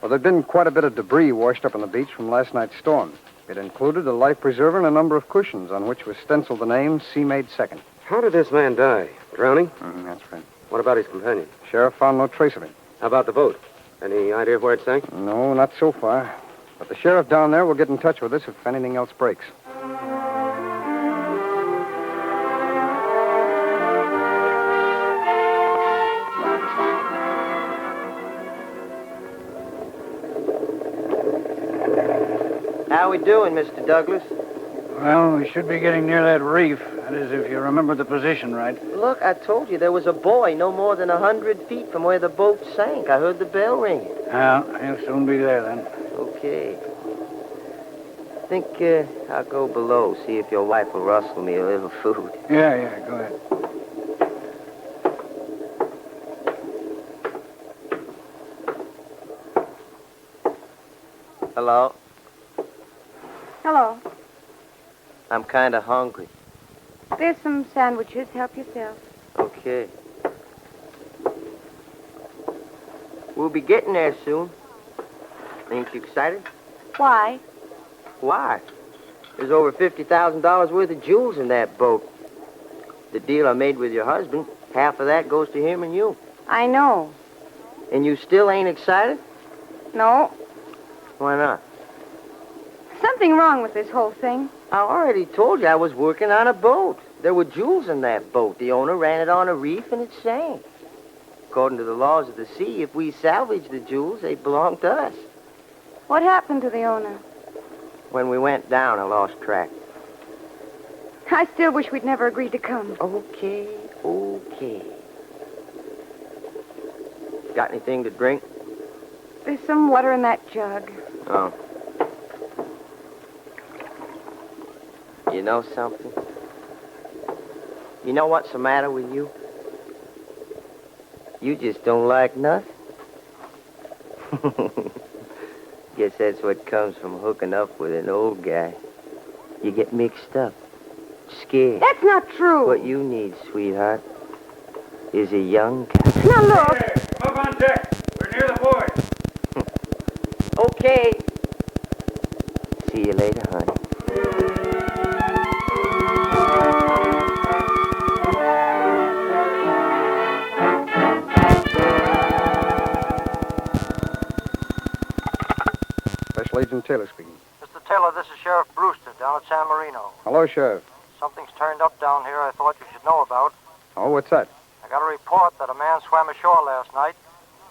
X: Well, there'd been quite a bit of debris washed up on the beach from last night's storm. It included a life preserver and a number of cushions on which was stenciled the name Sea Maid Second.
W: How did this man die? Drowning?
X: That's right.
W: What about his companion?
X: Sheriff found no trace of him.
W: How about the boat? Any idea where it sank?
X: No, not so far. But the sheriff down there will get in touch with us if anything else breaks.
N: How we doing, Mr. Douglas?
V: Well, we should be getting near that reef. That is, if you remember the position right.
N: Look, I told you there was a buoy no more than 100 feet from where the boat sank. I heard the bell ringing.
V: Well, he'll soon be there then.
N: Okay. I think I'll go below, see if your wife will rustle me a little food.
V: Yeah, go ahead.
N: Hello?
E: Hello.
N: I'm kind of hungry.
E: There's some sandwiches. Help yourself.
N: Okay. We'll be getting there soon. Ain't you excited?
E: Why?
N: Why? There's over $50,000 worth of jewels in that boat. The deal I made with your husband, half of that goes to him and you.
E: I know.
N: And you still ain't excited?
E: No.
N: Why not?
E: Something wrong with this whole thing.
N: I already told you I was working on a boat. There were jewels in that boat. The owner ran it on a reef and it sank. According to the laws of the sea, if we salvage the jewels, they belong to us.
E: What happened to the owner?
N: When we went down, I lost track.
E: I still wish we'd never agreed to come.
N: Okay. Got anything to drink?
E: There's some water in that jug.
N: Oh. You know something? You know what's the matter with you? You just don't like nothing. Guess that's what comes from hooking up with an old guy. You get mixed up, scared.
E: That's not true.
N: What you need, sweetheart, is a young guy.
E: Now look.
V: Hey, come up on deck. We're near the boys.
N: Okay. See you later, honey.
X: Special Agent Taylor speaking.
B: Mr. Taylor, this is Sheriff Brewster down at San Marino.
X: Hello, Sheriff.
B: Something's turned up down here I thought you should know about.
X: Oh, what's that?
B: I got a report that a man swam ashore last night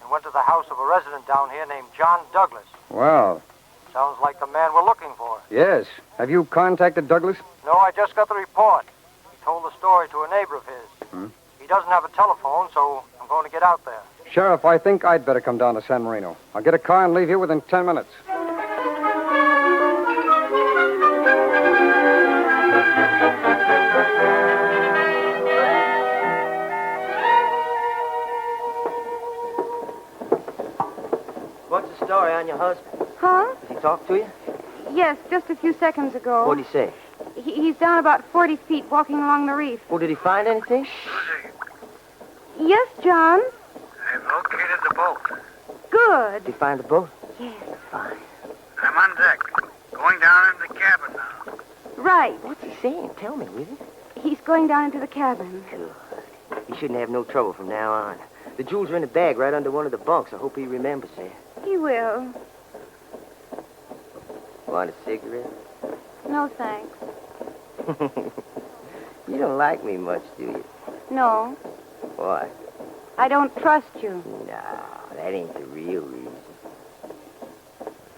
B: and went to the house of a resident down here named John Douglas.
X: Well,
B: Sounds like the man we're looking for.
X: yes. Have you contacted Douglas?
B: No, I just got the report. He told the story to a neighbor of He doesn't have a telephone, so I'm going to get out there.
X: Sheriff, I think I'd better come down to San Marino. I'll get a car and leave here within 10 minutes.
N: What's the story on your husband?
E: Huh?
N: Did he talk to you?
E: Yes, just a few seconds ago.
N: What'd he say?
E: He's down about 40 feet walking along the reef.
N: Oh, did he find anything?
E: Yes, John.
A: I've located the boat.
E: Good.
N: Did he find the boat?
E: Yes.
N: Fine.
A: I'm on deck. Going down into the cabin now.
E: Right.
N: What's he saying? Tell me, will you?
E: He's going down into the cabin.
N: Good. He shouldn't have no trouble from now on. The jewels are in a bag right under one of the bunks. I hope he remembers that.
E: He will.
N: Want a cigarette?
E: No, thanks.
N: You don't like me much, do you?
E: No.
N: Why?
E: I don't trust you.
N: No, that ain't the real reason.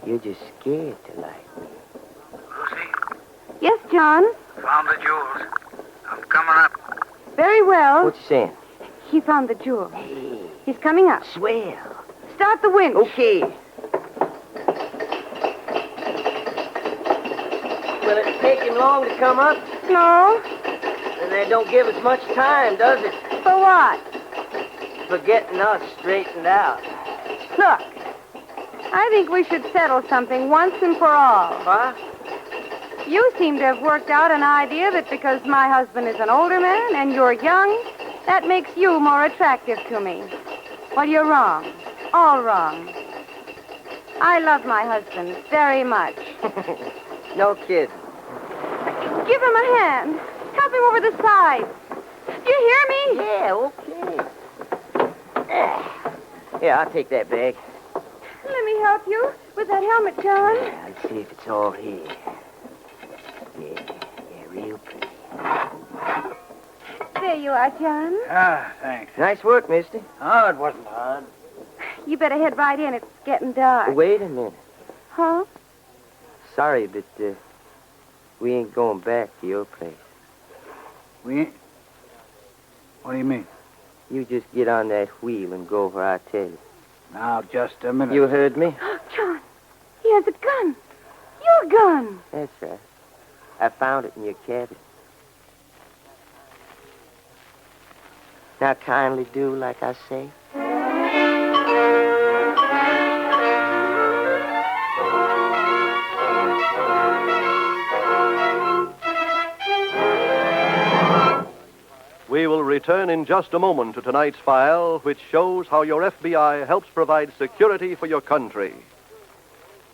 N: You're just scared to like me.
A: Lucy,
E: Yes, John.
A: found the jewels. I'm coming up.
E: Very well.
N: What you saying?
E: He found the jewel. He's coming up.
N: Swell.
E: Start the winch.
N: Okay. Will it take him long to come up?
E: No.
N: Then that don't give us much time, does it?
E: For what?
N: For getting us straightened out.
E: Look, I think we should settle something once and for all.
N: What?
E: You seem to have worked out an idea that because my husband is an older man and you're young, that makes you more attractive to me. Well, you're wrong. All wrong. I love my husband very much.
N: No kidding.
E: Give him a hand. Help him over the side. Do you hear me?
N: Yeah, okay. Yeah, I'll take that bag.
E: Let me help you with that helmet, John.
N: Yeah, let's see if it's all here. Yeah, real pretty.
E: There you are, John.
V: Ah, thanks.
N: Nice work, mister.
V: Oh, it wasn't hard.
E: You better head right in. It's getting dark.
N: Wait a minute.
E: Huh?
N: Sorry, but we ain't going back to your place.
V: We ain't? What do you mean?
N: You just get on that wheel and go where I tell you.
V: Now, just a minute.
N: You heard me?
E: John, he has a gun. Your gun.
N: That's right. I found it in your cabin. Now kindly do like I say.
T: We will return in just a moment to tonight's file, which shows how your FBI helps provide security for your country.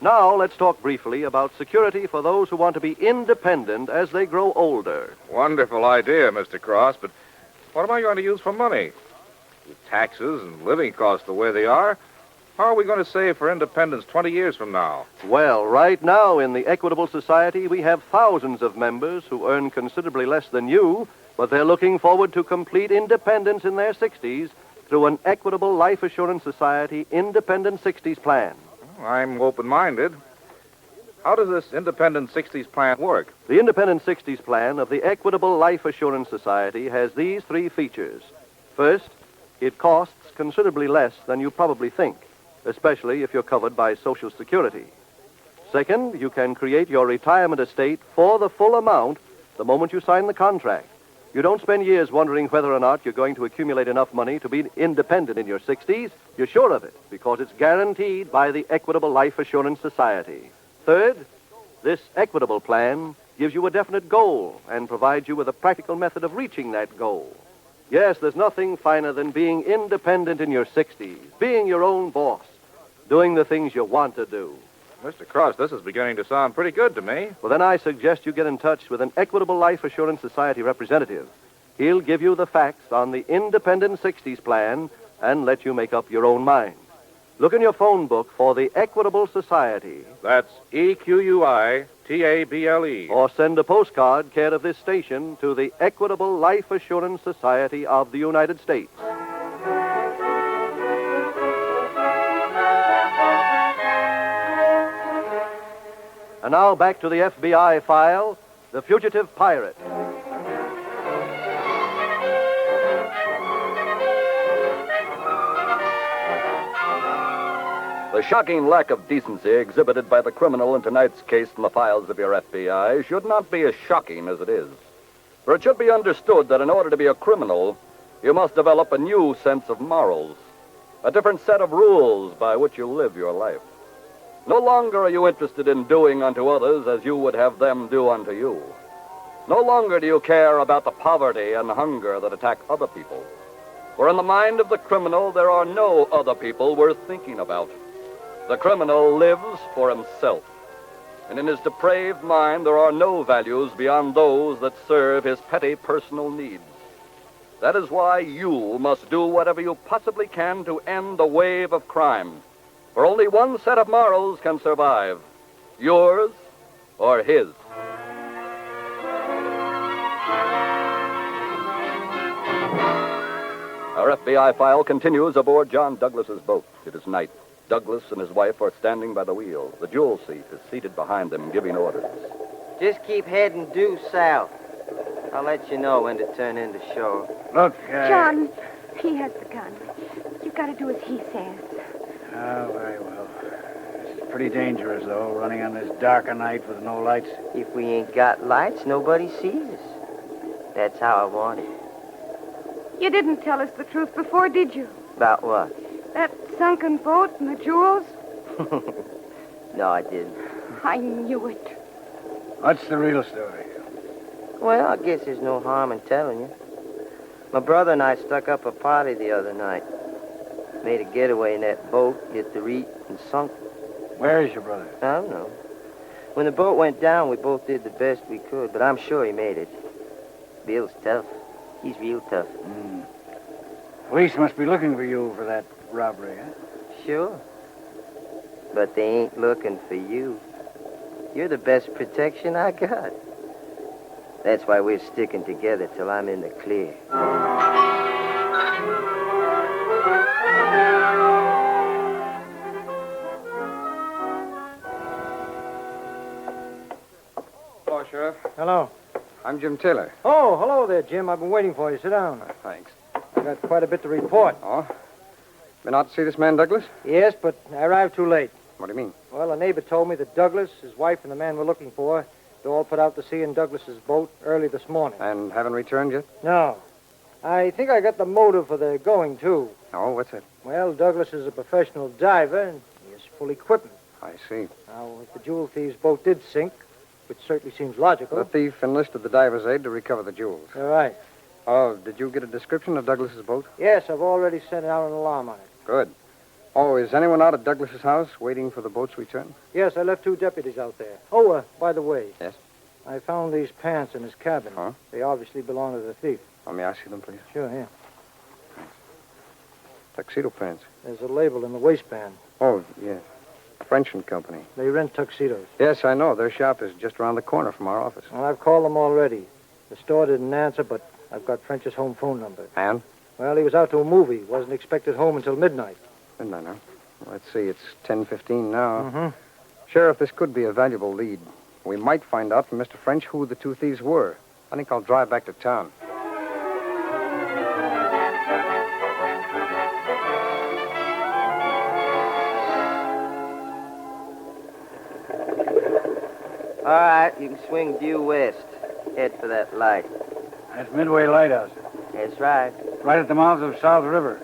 T: Now, let's talk briefly about security for those who want to be independent as they grow older.
O: Wonderful idea, Mr. Cross, but what am I going to use for money? With taxes and living costs the way they are, how are we going to save for independence 20 years from now?
T: Well, right now in the Equitable Society, we have thousands of members who earn considerably less than you, but they're looking forward to complete independence in their 60s through an Equitable Life Assurance Society Independent 60s plan.
O: I'm open-minded. How does this Independent 60s plan work?
T: The Independent 60s plan of the Equitable Life Assurance Society has these three features. First, it costs considerably less than you probably think, especially if you're covered by Social Security. Second, you can create your retirement estate for the full amount the moment you sign the contract. You don't spend years wondering whether or not you're going to accumulate enough money to be independent in your 60s. You're sure of it because it's guaranteed by the Equitable Life Assurance Society. Third, this Equitable plan gives you a definite goal and provides you with a practical method of reaching that goal. Yes, there's nothing finer than being independent in your 60s, being your own boss, doing the things you want to do.
O: Mr. Cross, this is beginning to sound pretty good to me.
T: Well, then I suggest you get in touch with an Equitable Life Assurance Society representative. He'll give you the facts on the Independent 60s plan and let you make up your own mind. Look in your phone book for the Equitable Society.
O: That's EQUITABLE.
T: Or send a postcard care of this station to the Equitable Life Assurance Society of the United States. And now back to the FBI file, The Fugitive Pirate.
U: shocking lack of decency exhibited by the criminal in tonight's case in the files of your FBI should not be as shocking as it is. For it should be understood that in order to be a criminal, you must develop a new sense of morals, a different set of rules by which you live your life. No longer are you interested in doing unto others as you would have them do unto you. No longer do you care about the poverty and hunger that attack other people. For in the mind of the criminal, there are no other people worth thinking about. The criminal lives for himself. And in his depraved mind, there are no values beyond those that serve his petty personal needs. That is why you must do whatever you possibly can to end the wave of crime. For only one set of morals can survive, yours or his. Our FBI file continues aboard John Douglas's boat. It is night. Douglas and his wife are standing by the wheel. The jewel thief is seated behind them, giving orders.
N: Just keep heading due south. I'll let you know when to turn into shore.
V: Look,
E: John, he has the gun. You've got to do as he says.
V: Oh, very well. This is pretty dangerous, though, running on this dark night with no lights.
N: If we ain't got lights, nobody sees us. That's how I want it.
E: You didn't tell us the truth before, did you?
N: About what?
E: That sunken boat and the jewels?
N: No, I didn't.
E: I knew it.
V: What's the real story?
N: Well, I guess there's no harm in telling you. My brother and I stuck up a party the other night. Made a getaway in that boat, hit the reef, and sunk.
V: Where is your brother?
N: I don't know. When the boat went down, we both did the best we could, but I'm sure he made it. Bill's tough. He's real tough.
V: Police must be looking for you for that robbery, huh?
N: Sure. But they ain't looking for you. You're the best protection I got. That's why we're sticking together till I'm in the clear.
X: Hello, Sheriff.
C: Hello.
X: I'm Jim Taylor.
C: Oh, hello there, Jim. I've been waiting for you. Sit down.
X: Thanks.
C: I got quite a bit to report.
X: Oh? Been out to see this man, Douglas?
C: Yes, but I arrived too late.
X: What do you mean?
C: Well, a neighbor told me that Douglas, his wife, and the man we're looking for, they all put out to sea in Douglas's boat early this morning.
X: And haven't returned yet?
C: No. I think I got the motive for their going, too.
X: Oh, what's it?
C: Well, Douglas is a professional diver, and he has full equipment.
X: I see.
C: Now, if the jewel thief's boat did sink, which certainly seems logical...
X: The thief enlisted the diver's aid to recover the jewels.
C: You're right.
X: Oh, did you get a description of Douglas's boat?
C: Yes, I've already sent out an alarm on it.
X: Good. Oh, is anyone out at Douglas's house waiting for the boat's return?
C: Yes, I left 2 deputies out there. Oh, by the way.
X: Yes?
C: I found these pants in his cabin.
X: Huh?
C: They obviously belong to the thief.
X: Oh, may I see them, please?
C: Sure, here.
X: Tuxedo pants.
C: There's a label in the waistband.
X: Oh, yes. French and Company.
C: They rent tuxedos.
X: Yes, I know. Their shop is just around the corner from our office.
C: Well, I've called them already. The store didn't answer, but I've got French's home phone number.
X: And?
C: Well, he was out to a movie. Wasn't expected home until midnight.
X: Midnight, huh? Let's see. It's 10:15 now.
C: Mm-hmm.
X: Sheriff, this could be a valuable lead. We might find out from Mr. French who the 2 thieves were. I think I'll drive back to town.
N: All right, you can swing due west. Head for that light.
V: That's Midway Lighthouse.
N: That's right.
V: Right at the mouth of South River.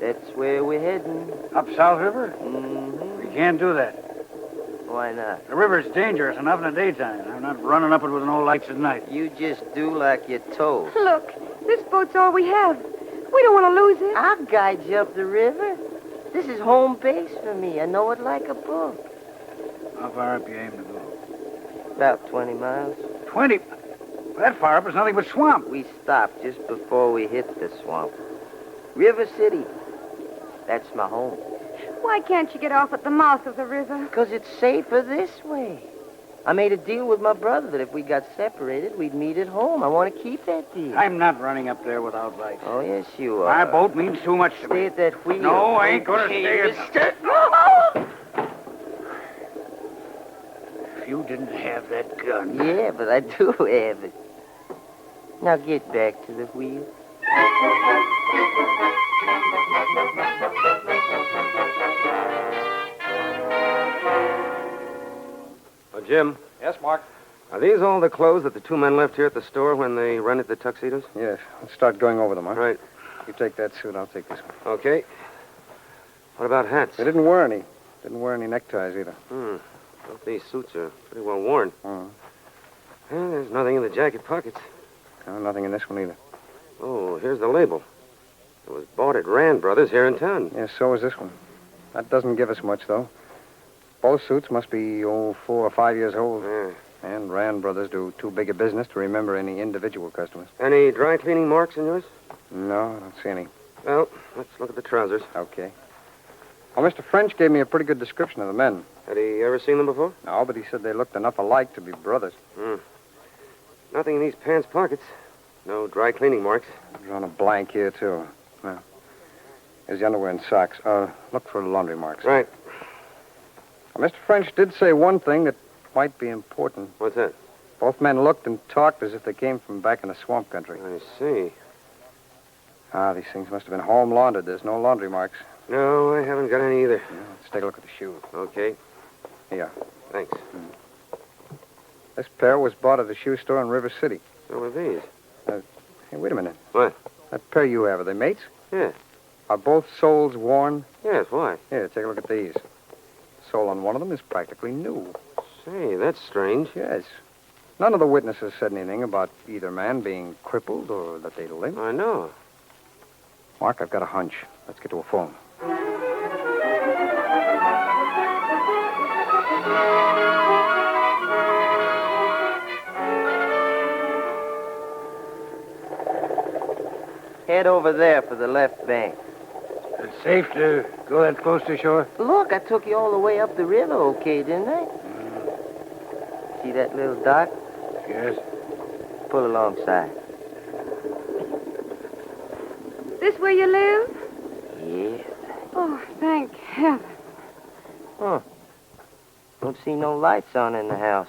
N: That's where we're heading.
V: Up South River?
N: Mm-hmm.
V: We can't do that.
N: Why not?
V: The river's dangerous enough in the daytime. I'm not running up it with no lights at night.
N: You just do like you're told.
E: Look, this boat's all we have. We don't want to lose it.
N: I'll guide you up the river. This is home base for me. I know it like a book.
V: How far up you aim to go?
N: About 20 miles.
V: 20? That far up is nothing but swamp.
N: We stopped just before we hit the swamp. River City. That's my home.
E: Why can't you get off at the mouth of the river?
N: Because it's safer this way. I made a deal with my brother that if we got separated, we'd meet at home. I want to keep that deal.
V: I'm not running up there without lights.
N: Oh, yes, you are.
V: My boat means too much to me.
N: Stay at that wheel.
V: No, I ain't going to stay at... If you didn't have that gun...
N: Yeah, but I do have it. Now get back to the wheel.
W: Jim.
X: Yes, Mark?
W: Are these all the clothes that the two men left here at the store when they rented the tuxedos?
X: Yes. Let's start going over them, Mark.
W: Right.
X: You take that suit, I'll take this one.
W: Okay. What about hats?
X: They didn't wear any. Didn't wear any neckties either.
W: Both these suits are pretty well worn.
X: Oh.
W: And there's nothing in the jacket pockets.
X: Nothing in this one either.
W: Oh, here's the label. It was bought at Rand Brothers here in town.
X: Yes, so is this one. That doesn't give us much, though. Both suits must be, 4 or 5 years old.
W: Yeah.
X: And Rand Brothers do too big a business to remember any individual customers.
W: Any dry cleaning marks in yours?
X: No, I don't see any.
W: Well, let's look at the trousers.
X: Okay. Well, Mr. French gave me a pretty good description of the men.
W: Had he ever seen them before?
X: No, but he said they looked enough alike to be brothers.
W: Nothing in these pants pockets. No dry cleaning marks.
X: I've drawn a blank here, too. No. Here's the underwear and socks. Look for laundry marks.
W: Right.
X: Well, Mr. French did say one thing that might be important.
W: What's that?
X: Both men looked and talked as if they came from back in the swamp country.
W: I see.
X: These things must have been home laundered. There's no laundry marks.
W: No, I haven't got any either.
X: Let's take a look at the shoes.
W: Okay.
X: Here.
W: Thanks.
X: This pair was bought at a shoe store in River City.
W: So are these.
X: Hey, wait a minute.
W: What?
X: That pair you have, are they mates?
W: Yeah.
X: Are both soles worn?
W: Yes, why?
X: Here, take a look at these. The sole on one of them is practically new.
W: Say, that's strange.
X: Yes. None of the witnesses said anything about either man being crippled or that they'd limp.
W: I know.
X: Mark, I've got a hunch. Let's get to a phone.
N: Head over there for the left bank.
V: It's safe to go that close to shore?
N: Look, I took you all the way up the river okay, didn't I? See that little dock?
V: Yes.
N: Pull alongside.
E: This where you live?
N: Yeah.
E: Oh, thank heaven.
N: Huh. Don't see no lights on in the house.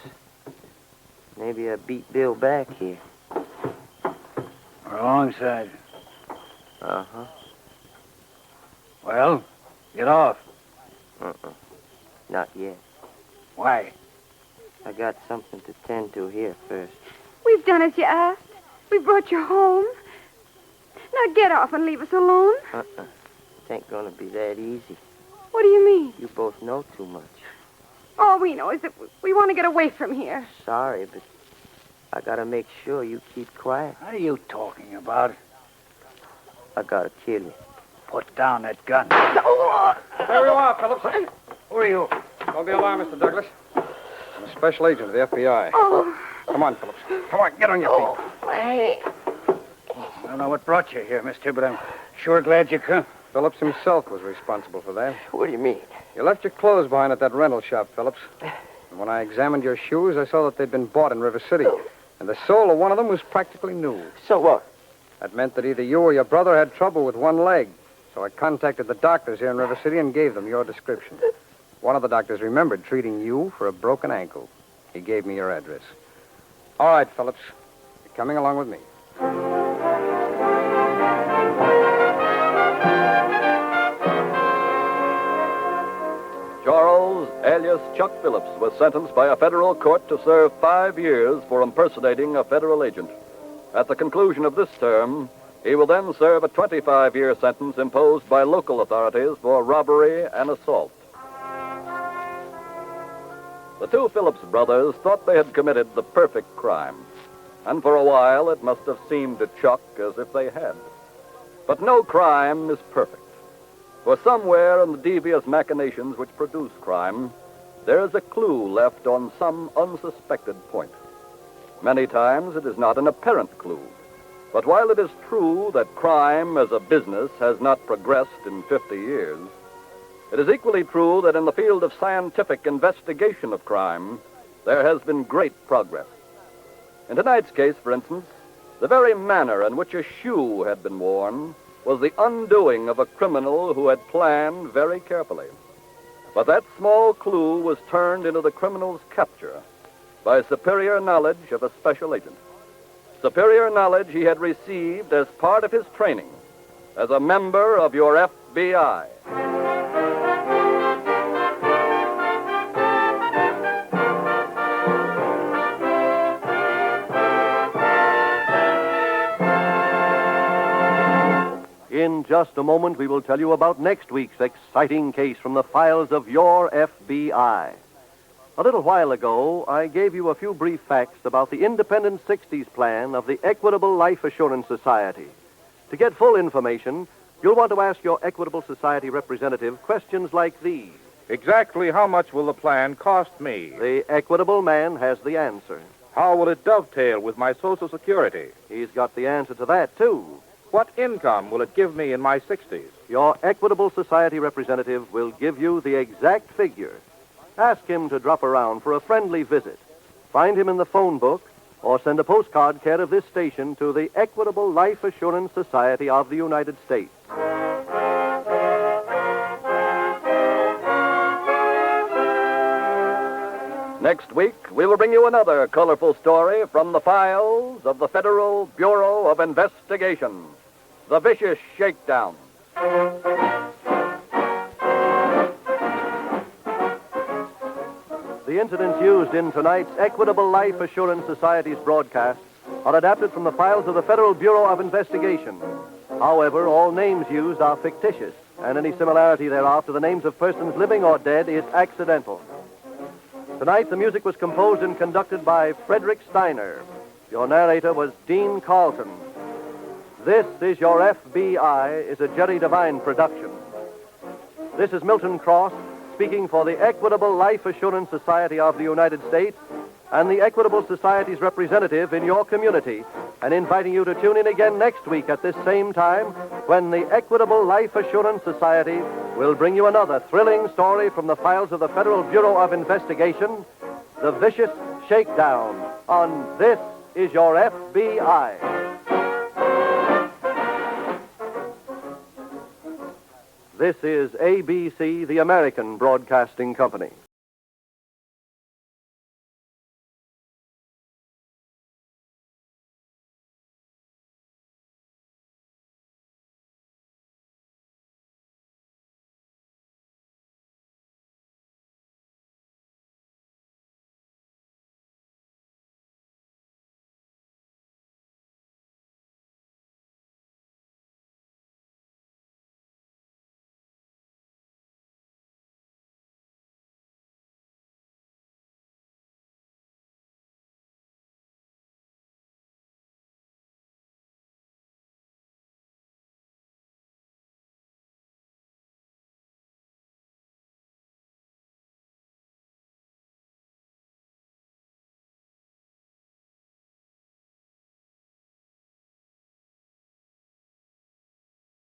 N: Maybe I beat Bill back here.
V: We're alongside.
N: Uh-huh.
V: Well, get off.
N: Not yet.
V: Why?
N: I got something to tend to here first.
E: We've done as you asked. We brought you home. Now get off and leave us alone.
N: It ain't gonna be that easy.
E: What do you mean?
N: You both know too much.
E: All we know is that we want to get away from here.
N: Sorry, but I gotta make sure you keep quiet.
V: What are you talking about?
N: I gotta kill you.
V: Put down that gun.
X: There you are, Phillips.
V: Who are you?
X: Don't be alarmed, Mr. Douglas. I'm a special agent of the FBI.
E: Oh.
X: Come on, Phillips. Come on, get on your feet.
N: Hey.
V: I don't know what brought you here, mister, but I'm sure glad you come.
X: Phillips himself was responsible for that.
N: What do you mean?
X: You left your clothes behind at that rental shop, Phillips. And when I examined your shoes, I saw that they'd been bought in River City. And the sole of one of them was practically new.
N: So what?
X: That meant that either you or your brother had trouble with one leg. So I contacted the doctors here in River City and gave them your description. One of the doctors remembered treating you for a broken ankle. He gave me your address. All right, Phillips. You're coming along with me.
U: Charles, alias Chuck Phillips, was sentenced by a federal court to serve 5 years for impersonating a federal agent. At the conclusion of this term, he will then serve a 25-year sentence imposed by local authorities for robbery and assault. The two Phillips brothers thought they had committed the perfect crime, and for a while it must have seemed to Chuck as if they had. But no crime is perfect. For somewhere in the devious machinations which produce crime, there is a clue left on some unsuspected point. Many times it is not an apparent clue. But while it is true that crime as a business has not progressed in 50 years, it is equally true that in the field of scientific investigation of crime, there has been great progress. In tonight's case, for instance, the very manner in which a shoe had been worn was the undoing of a criminal who had planned very carefully. But that small clue was turned into the criminal's capture by superior knowledge of a special agent. Superior knowledge he had received as part of his training as a member of your FBI.
T: In just a moment, we will tell you about next week's exciting case from the files of your FBI. A little while ago, I gave you a few brief facts about the Independent 60s plan of the Equitable Life Assurance Society. To get full information, you'll want to ask your Equitable Society representative questions like these.
O: Exactly how much will the plan cost me?
T: The Equitable man has the answer.
O: How will it dovetail with my Social Security?
T: He's got the answer to that, too.
O: What income will it give me in my 60s?
T: Your Equitable Society representative will give you the exact figure. Ask him to drop around for a friendly visit. Find him in the phone book or send a postcard care of this station to the Equitable Life Assurance Society of the United States.
U: Next week, we will bring you another colorful story from the files of the Federal Bureau of Investigation, The Vicious Shakedown.
T: The incidents used in tonight's Equitable Life Assurance Society's broadcast are adapted from the files of the Federal Bureau of Investigation. However, all names used are fictitious, and any similarity thereof to the names of persons living or dead is accidental. Tonight, the music was composed and conducted by Frederick Steiner. Your narrator was Dean Carlton. This is Your FBI is a Jerry Devine production. This is Milton Cross speaking for the Equitable Life Assurance Society of the United States and the Equitable Society's representative in your community, and inviting you to tune in again next week at this same time when the Equitable Life Assurance Society will bring you another thrilling story from the files of the Federal Bureau of Investigation, The Vicious Shakedown, on This Is Your FBI. This is ABC, the American Broadcasting Company.